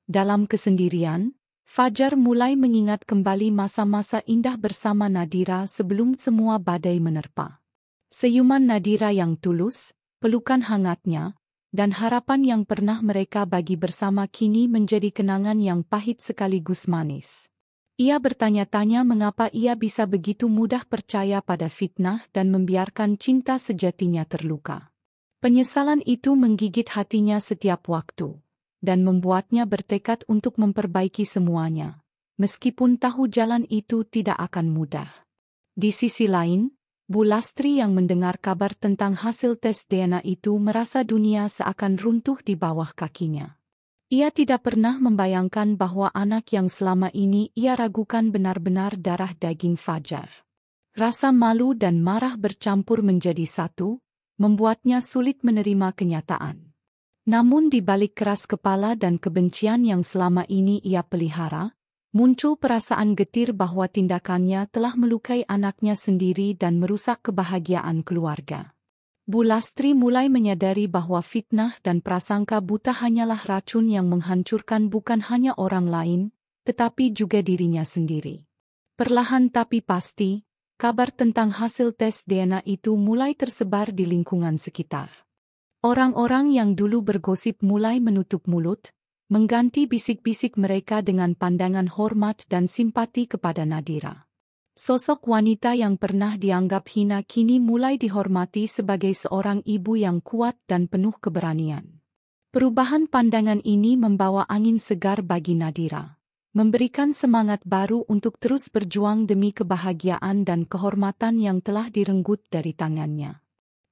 Dalam kesendirian, Fajar mulai mengingat kembali masa-masa indah bersama Nadira sebelum semua badai menerpa. Senyuman Nadira yang tulus, pelukan hangatnya, dan harapan yang pernah mereka bagi bersama kini menjadi kenangan yang pahit sekaligus manis. Ia bertanya-tanya mengapa ia bisa begitu mudah percaya pada fitnah dan membiarkan cinta sejatinya terluka. Penyesalan itu menggigit hatinya setiap waktu, dan membuatnya bertekad untuk memperbaiki semuanya, meskipun tahu jalan itu tidak akan mudah. Di sisi lain, Bu Lastri yang mendengar kabar tentang hasil tes DNA itu merasa dunia seakan runtuh di bawah kakinya. Ia tidak pernah membayangkan bahwa anak yang selama ini ia ragukan benar-benar darah daging Fajar. Rasa malu dan marah bercampur menjadi satu, membuatnya sulit menerima kenyataan. Namun di balik keras kepala dan kebencian yang selama ini ia pelihara, muncul perasaan getir bahwa tindakannya telah melukai anaknya sendiri dan merusak kebahagiaan keluarga. Bu Lastri mulai menyadari bahwa fitnah dan prasangka buta hanyalah racun yang menghancurkan bukan hanya orang lain, tetapi juga dirinya sendiri. Perlahan tapi pasti, kabar tentang hasil tes DNA itu mulai tersebar di lingkungan sekitar. Orang-orang yang dulu bergosip mulai menutup mulut, mengganti bisik-bisik mereka dengan pandangan hormat dan simpati kepada Nadira. Sosok wanita yang pernah dianggap hina kini mulai dihormati sebagai seorang ibu yang kuat dan penuh keberanian. Perubahan pandangan ini membawa angin segar bagi Nadira, memberikan semangat baru untuk terus berjuang demi kebahagiaan dan kehormatan yang telah direnggut dari tangannya.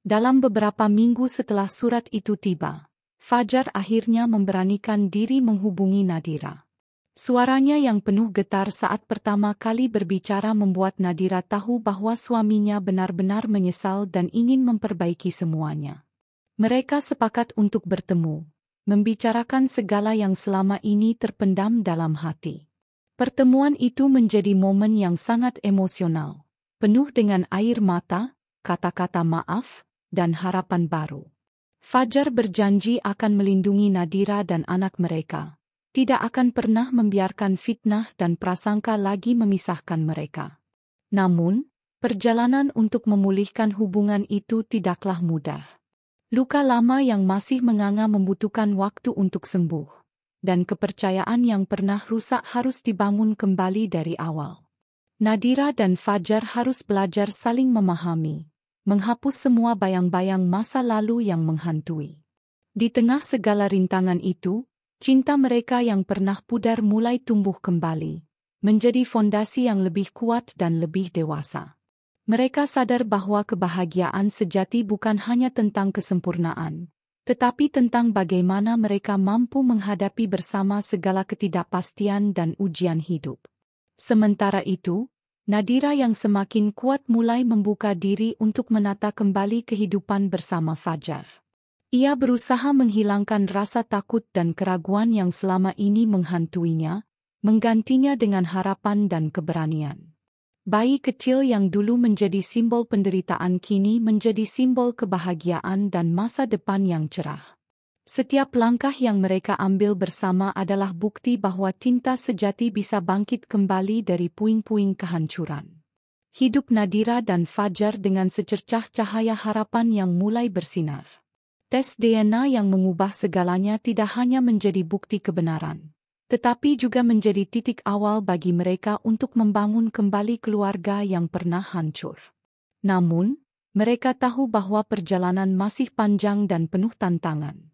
Dalam beberapa minggu setelah surat itu tiba, Fajar akhirnya memberanikan diri menghubungi Nadira. Suaranya yang penuh getar saat pertama kali berbicara membuat Nadira tahu bahwa suaminya benar-benar menyesal dan ingin memperbaiki semuanya. Mereka sepakat untuk bertemu, membicarakan segala yang selama ini terpendam dalam hati. Pertemuan itu menjadi momen yang sangat emosional, penuh dengan air mata, kata-kata maaf, dan harapan baru. Fajar berjanji akan melindungi Nadira dan anak mereka. Tidak akan pernah membiarkan fitnah dan prasangka lagi memisahkan mereka. Namun, perjalanan untuk memulihkan hubungan itu tidaklah mudah. Luka lama yang masih menganga membutuhkan waktu untuk sembuh, dan kepercayaan yang pernah rusak harus dibangun kembali dari awal. Nadira dan Fajar harus belajar saling memahami, menghapus semua bayang-bayang masa lalu yang menghantui. Di tengah segala rintangan itu, cinta mereka yang pernah pudar mulai tumbuh kembali, menjadi fondasi yang lebih kuat dan lebih dewasa. Mereka sadar bahwa kebahagiaan sejati bukan hanya tentang kesempurnaan, tetapi tentang bagaimana mereka mampu menghadapi bersama segala ketidakpastian dan ujian hidup. Sementara itu, Nadira yang semakin kuat mulai membuka diri untuk menata kembali kehidupan bersama Fajar. Ia berusaha menghilangkan rasa takut dan keraguan yang selama ini menghantuinya, menggantinya dengan harapan dan keberanian. Bayi kecil yang dulu menjadi simbol penderitaan kini menjadi simbol kebahagiaan dan masa depan yang cerah. Setiap langkah yang mereka ambil bersama adalah bukti bahwa cinta sejati bisa bangkit kembali dari puing-puing kehancuran. Hidup Nadira dan Fajar dengan secercah cahaya harapan yang mulai bersinar. Tes DNA yang mengubah segalanya tidak hanya menjadi bukti kebenaran, tetapi juga menjadi titik awal bagi mereka untuk membangun kembali keluarga yang pernah hancur. Namun, mereka tahu bahwa perjalanan masih panjang dan penuh tantangan.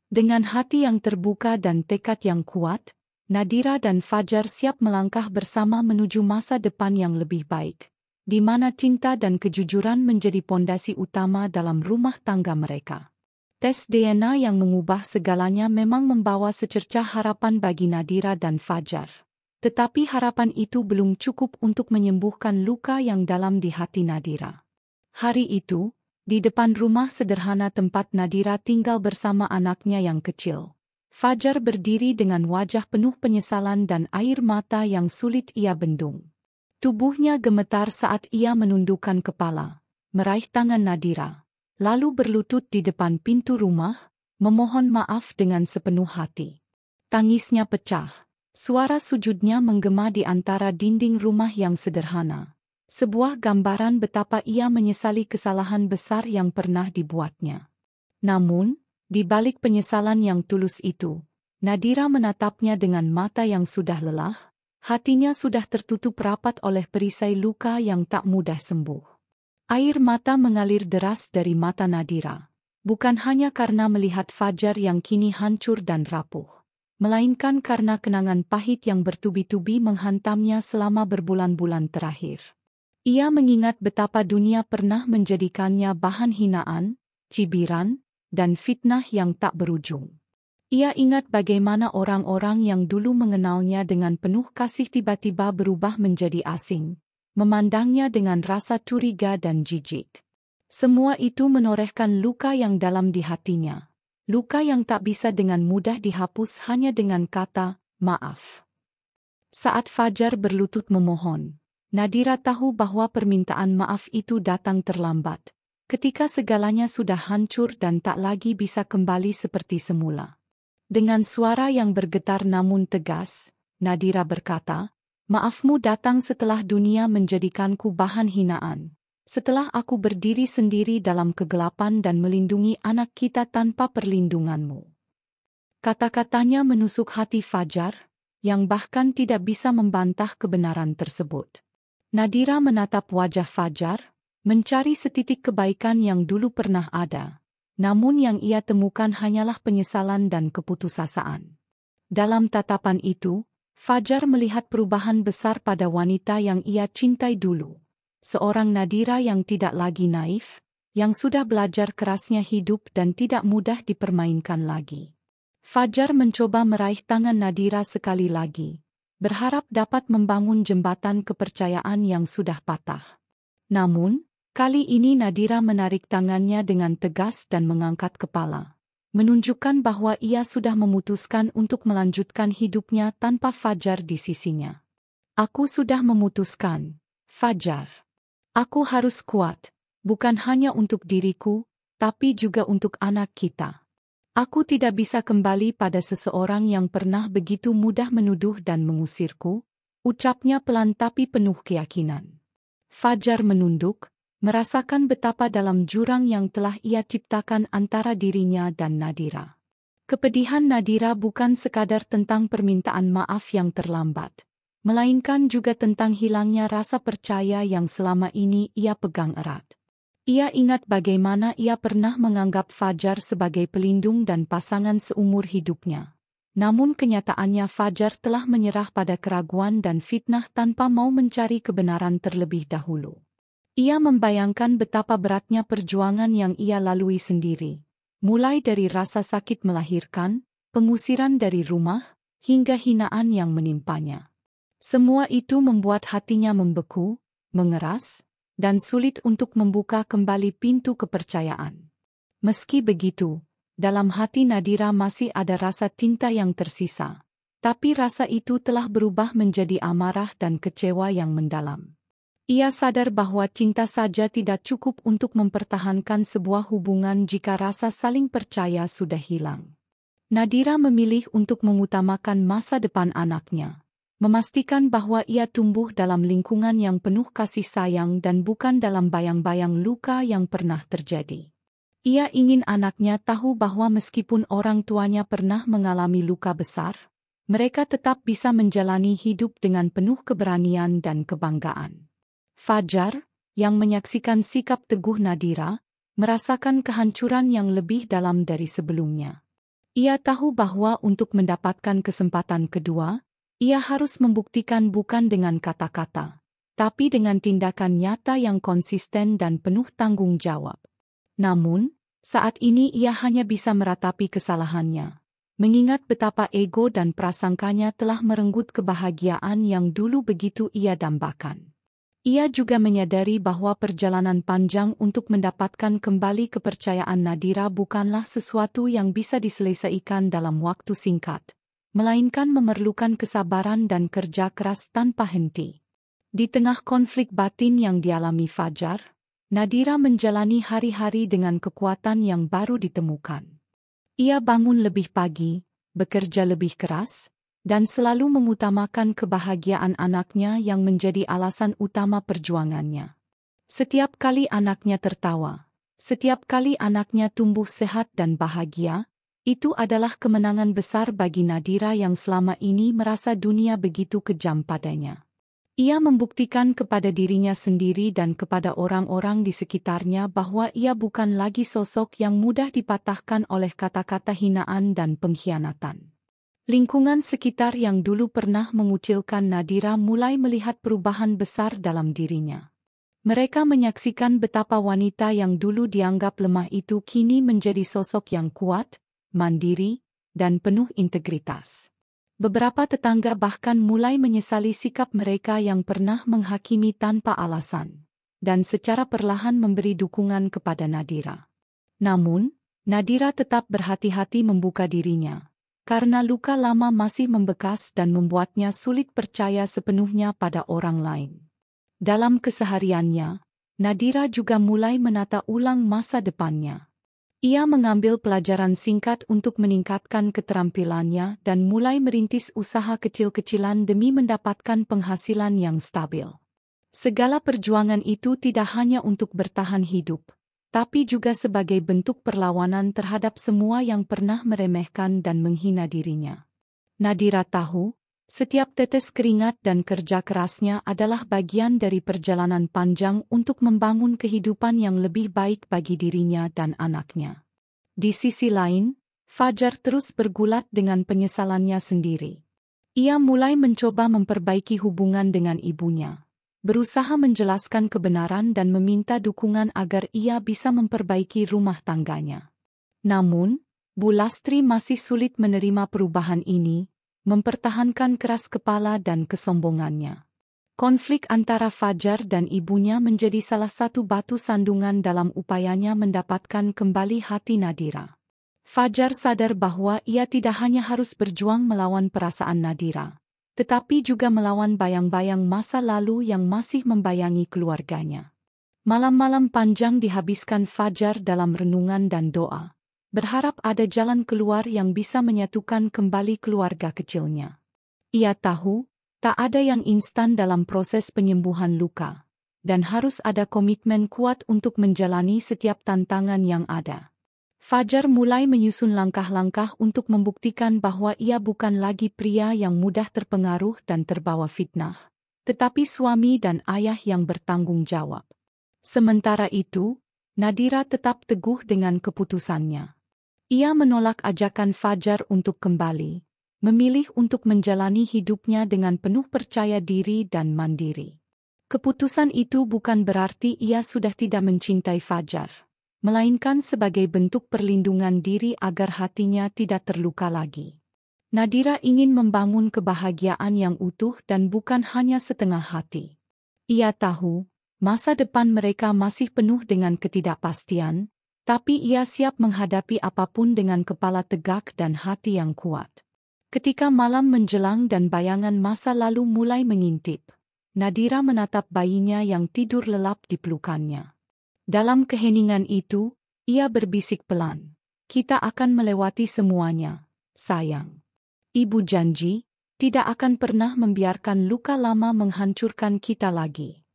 Dengan hati yang terbuka dan tekad yang kuat, Nadira dan Fajar siap melangkah bersama menuju masa depan yang lebih baik, di mana cinta dan kejujuran menjadi pondasi utama dalam rumah tangga mereka. Tes DNA yang mengubah segalanya memang membawa secercah harapan bagi Nadira dan Fajar. Tetapi harapan itu belum cukup untuk menyembuhkan luka yang dalam di hati Nadira. Hari itu, di depan rumah sederhana tempat Nadira tinggal bersama anaknya yang kecil, Fajar berdiri dengan wajah penuh penyesalan dan air mata yang sulit ia bendung. Tubuhnya gemetar saat ia menundukkan kepala, meraih tangan Nadira, lalu berlutut di depan pintu rumah, memohon maaf dengan sepenuh hati. Tangisnya pecah, suara sujudnya menggema di antara dinding rumah yang sederhana. Sebuah gambaran betapa ia menyesali kesalahan besar yang pernah dibuatnya. Namun, di balik penyesalan yang tulus itu, Nadira menatapnya dengan mata yang sudah lelah, hatinya sudah tertutup rapat oleh perisai luka yang tak mudah sembuh. Air mata mengalir deras dari mata Nadira, bukan hanya karena melihat Fajar yang kini hancur dan rapuh, melainkan karena kenangan pahit yang bertubi-tubi menghantamnya selama berbulan-bulan terakhir. Ia mengingat betapa dunia pernah menjadikannya bahan hinaan, cibiran, dan fitnah yang tak berujung. Ia ingat bagaimana orang-orang yang dulu mengenalnya dengan penuh kasih tiba-tiba berubah menjadi asing, memandangnya dengan rasa curiga dan jijik. Semua itu menorehkan luka yang dalam di hatinya, luka yang tak bisa dengan mudah dihapus hanya dengan kata, maaf. Saat Fajar berlutut memohon, Nadira tahu bahwa permintaan maaf itu datang terlambat, ketika segalanya sudah hancur dan tak lagi bisa kembali seperti semula. Dengan suara yang bergetar namun tegas, Nadira berkata, "Maafmu datang setelah dunia menjadikanku bahan hinaan, setelah aku berdiri sendiri dalam kegelapan dan melindungi anak kita tanpa perlindunganmu." Kata-katanya menusuk hati Fajar, yang bahkan tidak bisa membantah kebenaran tersebut. Nadira menatap wajah Fajar, mencari setitik kebaikan yang dulu pernah ada, namun yang ia temukan hanyalah penyesalan dan keputusasaan. Dalam tatapan itu, Fajar melihat perubahan besar pada wanita yang ia cintai dulu. Seorang Nadira yang tidak lagi naif, yang sudah belajar kerasnya hidup dan tidak mudah dipermainkan lagi. Fajar mencoba meraih tangan Nadira sekali lagi, berharap dapat membangun jembatan kepercayaan yang sudah patah. Namun, kali ini Nadira menarik tangannya dengan tegas dan mengangkat kepala, menunjukkan bahwa ia sudah memutuskan untuk melanjutkan hidupnya tanpa Fajar di sisinya. "Aku sudah memutuskan, Fajar. Aku harus kuat, bukan hanya untuk diriku, tapi juga untuk anak kita. Aku tidak bisa kembali pada seseorang yang pernah begitu mudah menuduh dan mengusirku, ucapnya pelan tapi penuh keyakinan. Fajar menunduk, merasakan betapa dalam jurang yang telah ia ciptakan antara dirinya dan Nadira. Kepedihan Nadira bukan sekadar tentang permintaan maaf yang terlambat, melainkan juga tentang hilangnya rasa percaya yang selama ini ia pegang erat. Ia ingat bagaimana ia pernah menganggap Fajar sebagai pelindung dan pasangan seumur hidupnya. Namun kenyataannya Fajar telah menyerah pada keraguan dan fitnah tanpa mau mencari kebenaran terlebih dahulu. Ia membayangkan betapa beratnya perjuangan yang ia lalui sendiri. Mulai dari rasa sakit melahirkan, pengusiran dari rumah, hingga hinaan yang menimpanya. Semua itu membuat hatinya membeku, mengeras, dan sulit untuk membuka kembali pintu kepercayaan. Meski begitu, dalam hati Nadira masih ada rasa cinta yang tersisa. Tapi rasa itu telah berubah menjadi amarah dan kecewa yang mendalam. Ia sadar bahwa cinta saja tidak cukup untuk mempertahankan sebuah hubungan jika rasa saling percaya sudah hilang. Nadira memilih untuk mengutamakan masa depan anaknya, memastikan bahwa ia tumbuh dalam lingkungan yang penuh kasih sayang dan bukan dalam bayang-bayang luka yang pernah terjadi. Ia ingin anaknya tahu bahwa meskipun orang tuanya pernah mengalami luka besar, mereka tetap bisa menjalani hidup dengan penuh keberanian dan kebanggaan. Fajar, yang menyaksikan sikap teguh Nadira, merasakan kehancuran yang lebih dalam dari sebelumnya. Ia tahu bahwa untuk mendapatkan kesempatan kedua, ia harus membuktikan bukan dengan kata-kata, tapi dengan tindakan nyata yang konsisten dan penuh tanggung jawab. Namun, saat ini ia hanya bisa meratapi kesalahannya, mengingat betapa ego dan prasangkanya telah merenggut kebahagiaan yang dulu begitu ia dambakan. Ia juga menyadari bahwa perjalanan panjang untuk mendapatkan kembali kepercayaan Nadira bukanlah sesuatu yang bisa diselesaikan dalam waktu singkat, melainkan memerlukan kesabaran dan kerja keras tanpa henti. Di tengah konflik batin yang dialami Fajar, Nadira menjalani hari-hari dengan kekuatan yang baru ditemukan. Ia bangun lebih pagi, bekerja lebih keras, dan selalu mengutamakan kebahagiaan anaknya yang menjadi alasan utama perjuangannya. Setiap kali anaknya tertawa, setiap kali anaknya tumbuh sehat dan bahagia, itu adalah kemenangan besar bagi Nadira yang selama ini merasa dunia begitu kejam padanya. Ia membuktikan kepada dirinya sendiri dan kepada orang-orang di sekitarnya bahwa ia bukan lagi sosok yang mudah dipatahkan oleh kata-kata hinaan dan pengkhianatan. Lingkungan sekitar yang dulu pernah mengucilkan Nadira mulai melihat perubahan besar dalam dirinya. Mereka menyaksikan betapa wanita yang dulu dianggap lemah itu kini menjadi sosok yang kuat, mandiri, dan penuh integritas. Beberapa tetangga bahkan mulai menyesali sikap mereka yang pernah menghakimi tanpa alasan, dan secara perlahan memberi dukungan kepada Nadira. Namun, Nadira tetap berhati-hati membuka dirinya, karena luka lama masih membekas dan membuatnya sulit percaya sepenuhnya pada orang lain. Dalam kesehariannya, Nadira juga mulai menata ulang masa depannya. Ia mengambil pelajaran singkat untuk meningkatkan keterampilannya dan mulai merintis usaha kecil-kecilan demi mendapatkan penghasilan yang stabil. Segala perjuangan itu tidak hanya untuk bertahan hidup, tapi juga sebagai bentuk perlawanan terhadap semua yang pernah meremehkan dan menghina dirinya. Nadira tahu, setiap tetes keringat dan kerja kerasnya adalah bagian dari perjalanan panjang untuk membangun kehidupan yang lebih baik bagi dirinya dan anaknya. Di sisi lain, Fajar terus bergulat dengan penyesalannya sendiri. Ia mulai mencoba memperbaiki hubungan dengan ibunya, berusaha menjelaskan kebenaran dan meminta dukungan agar ia bisa memperbaiki rumah tangganya. Namun, Bu Lastri masih sulit menerima perubahan ini, mempertahankan keras kepala dan kesombongannya. Konflik antara Fajar dan ibunya menjadi salah satu batu sandungan dalam upayanya mendapatkan kembali hati Nadira. Fajar sadar bahwa ia tidak hanya harus berjuang melawan perasaan Nadira, tetapi juga melawan bayang-bayang masa lalu yang masih membayangi keluarganya. Malam-malam panjang dihabiskan Fajar dalam renungan dan doa, berharap ada jalan keluar yang bisa menyatukan kembali keluarga kecilnya. Ia tahu, tak ada yang instan dalam proses penyembuhan luka, dan harus ada komitmen kuat untuk menjalani setiap tantangan yang ada. Fajar mulai menyusun langkah-langkah untuk membuktikan bahwa ia bukan lagi pria yang mudah terpengaruh dan terbawa fitnah, tetapi suami dan ayah yang bertanggung jawab. Sementara itu, Nadira tetap teguh dengan keputusannya. Ia menolak ajakan Fajar untuk kembali, memilih untuk menjalani hidupnya dengan penuh percaya diri dan mandiri. Keputusan itu bukan berarti ia sudah tidak mencintai Fajar, melainkan sebagai bentuk perlindungan diri agar hatinya tidak terluka lagi. Nadira ingin membangun kebahagiaan yang utuh dan bukan hanya setengah hati. Ia tahu, masa depan mereka masih penuh dengan ketidakpastian, tapi ia siap menghadapi apapun dengan kepala tegak dan hati yang kuat. Ketika malam menjelang dan bayangan masa lalu mulai mengintip, Nadira menatap bayinya yang tidur lelap di pelukannya. Dalam keheningan itu, ia berbisik pelan, "Kita akan melewati semuanya, sayang. Ibu janji, tidak akan pernah membiarkan luka lama menghancurkan kita lagi."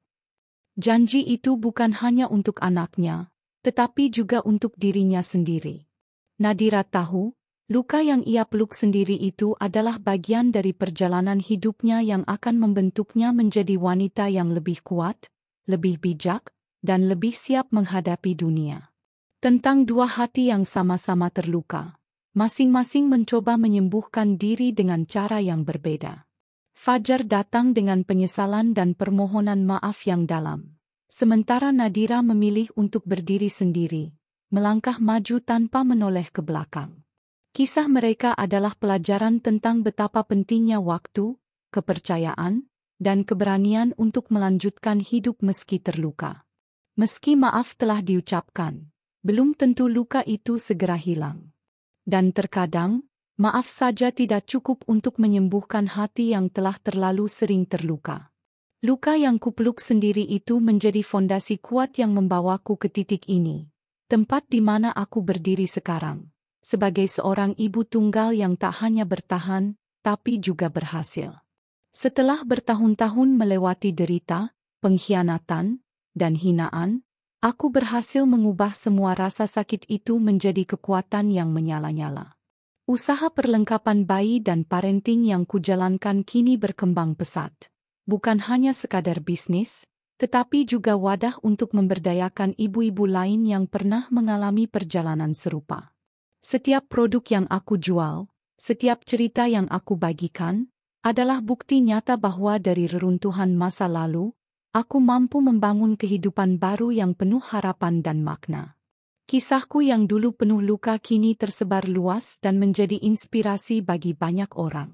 Janji itu bukan hanya untuk anaknya, tetapi juga untuk dirinya sendiri. Nadira tahu, luka yang ia peluk sendiri itu adalah bagian dari perjalanan hidupnya yang akan membentuknya menjadi wanita yang lebih kuat, lebih bijak, dan lebih siap menghadapi dunia. Tentang dua hati yang sama-sama terluka, masing-masing mencoba menyembuhkan diri dengan cara yang berbeda. Fajar datang dengan penyesalan dan permohonan maaf yang dalam. Sementara Nadira memilih untuk berdiri sendiri, melangkah maju tanpa menoleh ke belakang. Kisah mereka adalah pelajaran tentang betapa pentingnya waktu, kepercayaan, dan keberanian untuk melanjutkan hidup meski terluka. Meski maaf telah diucapkan, belum tentu luka itu segera hilang. Dan terkadang, maaf saja tidak cukup untuk menyembuhkan hati yang telah terlalu sering terluka. Luka yang kupeluk sendiri itu menjadi fondasi kuat yang membawaku ke titik ini, tempat di mana aku berdiri sekarang, sebagai seorang ibu tunggal yang tak hanya bertahan, tapi juga berhasil. Setelah bertahun-tahun melewati derita, pengkhianatan, dan hinaan, aku berhasil mengubah semua rasa sakit itu menjadi kekuatan yang menyala-nyala. Usaha perlengkapan bayi dan parenting yang kujalankan kini berkembang pesat. Bukan hanya sekadar bisnis, tetapi juga wadah untuk memberdayakan ibu-ibu lain yang pernah mengalami perjalanan serupa. Setiap produk yang aku jual, setiap cerita yang aku bagikan, adalah bukti nyata bahwa dari reruntuhan masa lalu, aku mampu membangun kehidupan baru yang penuh harapan dan makna. Kisahku yang dulu penuh luka kini tersebar luas dan menjadi inspirasi bagi banyak orang.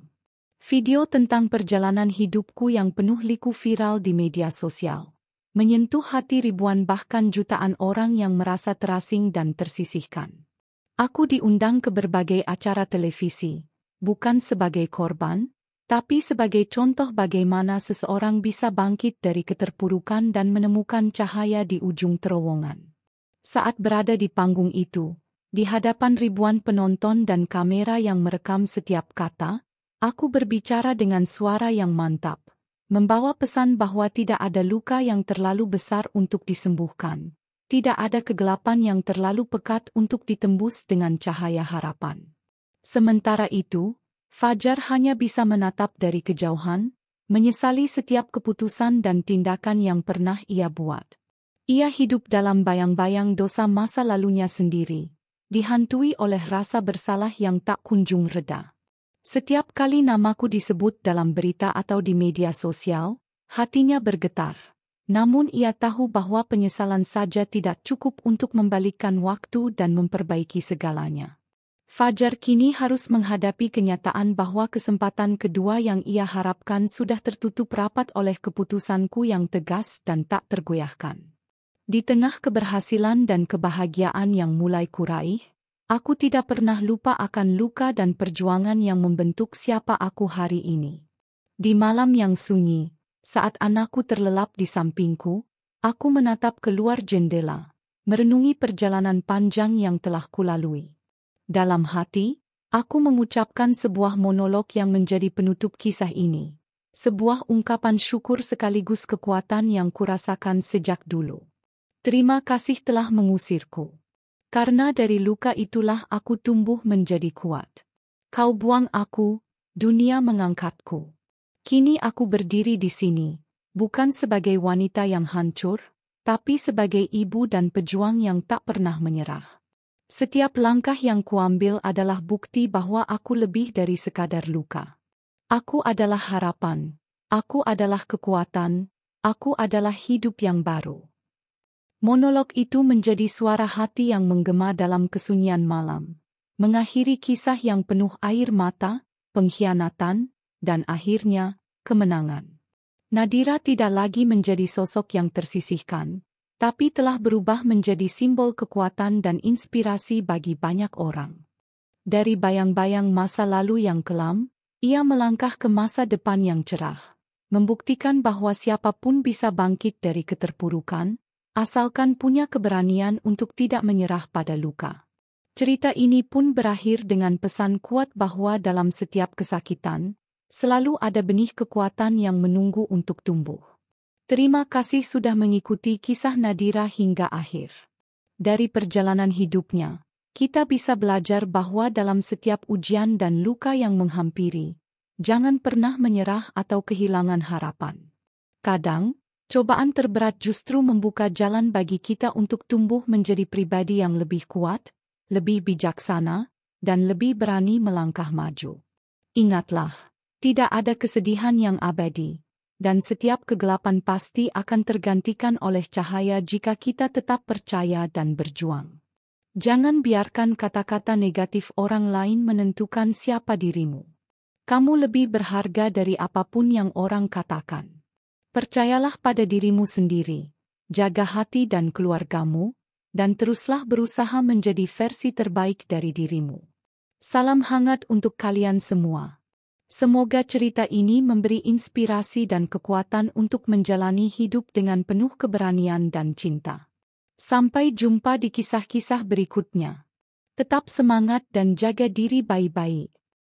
Video tentang perjalanan hidupku yang penuh liku viral di media sosial, menyentuh hati ribuan bahkan jutaan orang yang merasa terasing dan tersisihkan. Aku diundang ke berbagai acara televisi, bukan sebagai korban, tapi sebagai contoh bagaimana seseorang bisa bangkit dari keterpurukan dan menemukan cahaya di ujung terowongan. Saat berada di panggung itu, di hadapan ribuan penonton dan kamera yang merekam setiap kata, aku berbicara dengan suara yang mantap, membawa pesan bahwa tidak ada luka yang terlalu besar untuk disembuhkan, tidak ada kegelapan yang terlalu pekat untuk ditembus dengan cahaya harapan. Sementara itu, Fajar hanya bisa menatap dari kejauhan, menyesali setiap keputusan dan tindakan yang pernah ia buat. Ia hidup dalam bayang-bayang dosa masa lalunya sendiri, dihantui oleh rasa bersalah yang tak kunjung reda. Setiap kali namaku disebut dalam berita atau di media sosial, hatinya bergetar. Namun ia tahu bahwa penyesalan saja tidak cukup untuk membalikkan waktu dan memperbaiki segalanya. Fajar kini harus menghadapi kenyataan bahwa kesempatan kedua yang ia harapkan sudah tertutup rapat oleh keputusanku yang tegas dan tak tergoyahkan. Di tengah keberhasilan dan kebahagiaan yang mulai kuraih, aku tidak pernah lupa akan luka dan perjuangan yang membentuk siapa aku hari ini. Di malam yang sunyi, saat anakku terlelap di sampingku, Aku menatap keluar jendela, merenungi perjalanan panjang yang telah kulalui. Dalam hati, aku mengucapkan sebuah monolog yang menjadi penutup kisah ini. Sebuah ungkapan syukur sekaligus kekuatan yang kurasakan sejak dulu. Terima kasih telah mengusirku. Karena dari luka itulah aku tumbuh menjadi kuat. Kau buang aku, dunia mengangkatku. Kini aku berdiri di sini, bukan sebagai wanita yang hancur, tapi sebagai ibu dan pejuang yang tak pernah menyerah. Setiap langkah yang kuambil adalah bukti bahwa aku lebih dari sekadar luka. Aku adalah harapan, aku adalah kekuatan, aku adalah hidup yang baru. Monolog itu menjadi suara hati yang menggema dalam kesunyian malam, mengakhiri kisah yang penuh air mata, pengkhianatan, dan akhirnya, kemenangan. Nadira tidak lagi menjadi sosok yang tersisihkan, tapi telah berubah menjadi simbol kekuatan dan inspirasi bagi banyak orang. Dari bayang-bayang masa lalu yang kelam, ia melangkah ke masa depan yang cerah, membuktikan bahwa siapapun bisa bangkit dari keterpurukan, asalkan punya keberanian untuk tidak menyerah pada luka. Cerita ini pun berakhir dengan pesan kuat bahwa dalam setiap kesakitan, selalu ada benih kekuatan yang menunggu untuk tumbuh. Terima kasih sudah mengikuti kisah Nadira hingga akhir. Dari perjalanan hidupnya, kita bisa belajar bahwa dalam setiap ujian dan luka yang menghampiri, jangan pernah menyerah atau kehilangan harapan. Kadang, cobaan terberat justru membuka jalan bagi kita untuk tumbuh menjadi pribadi yang lebih kuat, lebih bijaksana, dan lebih berani melangkah maju. Ingatlah, tidak ada kesedihan yang abadi, dan setiap kegelapan pasti akan tergantikan oleh cahaya jika kita tetap percaya dan berjuang. Jangan biarkan kata-kata negatif orang lain menentukan siapa dirimu. Kamu lebih berharga dari apapun yang orang katakan. Percayalah pada dirimu sendiri, jaga hati dan keluargamu, dan teruslah berusaha menjadi versi terbaik dari dirimu. Salam hangat untuk kalian semua. Semoga cerita ini memberi inspirasi dan kekuatan untuk menjalani hidup dengan penuh keberanian dan cinta. Sampai jumpa di kisah-kisah berikutnya. Tetap semangat dan jaga diri baik-baik.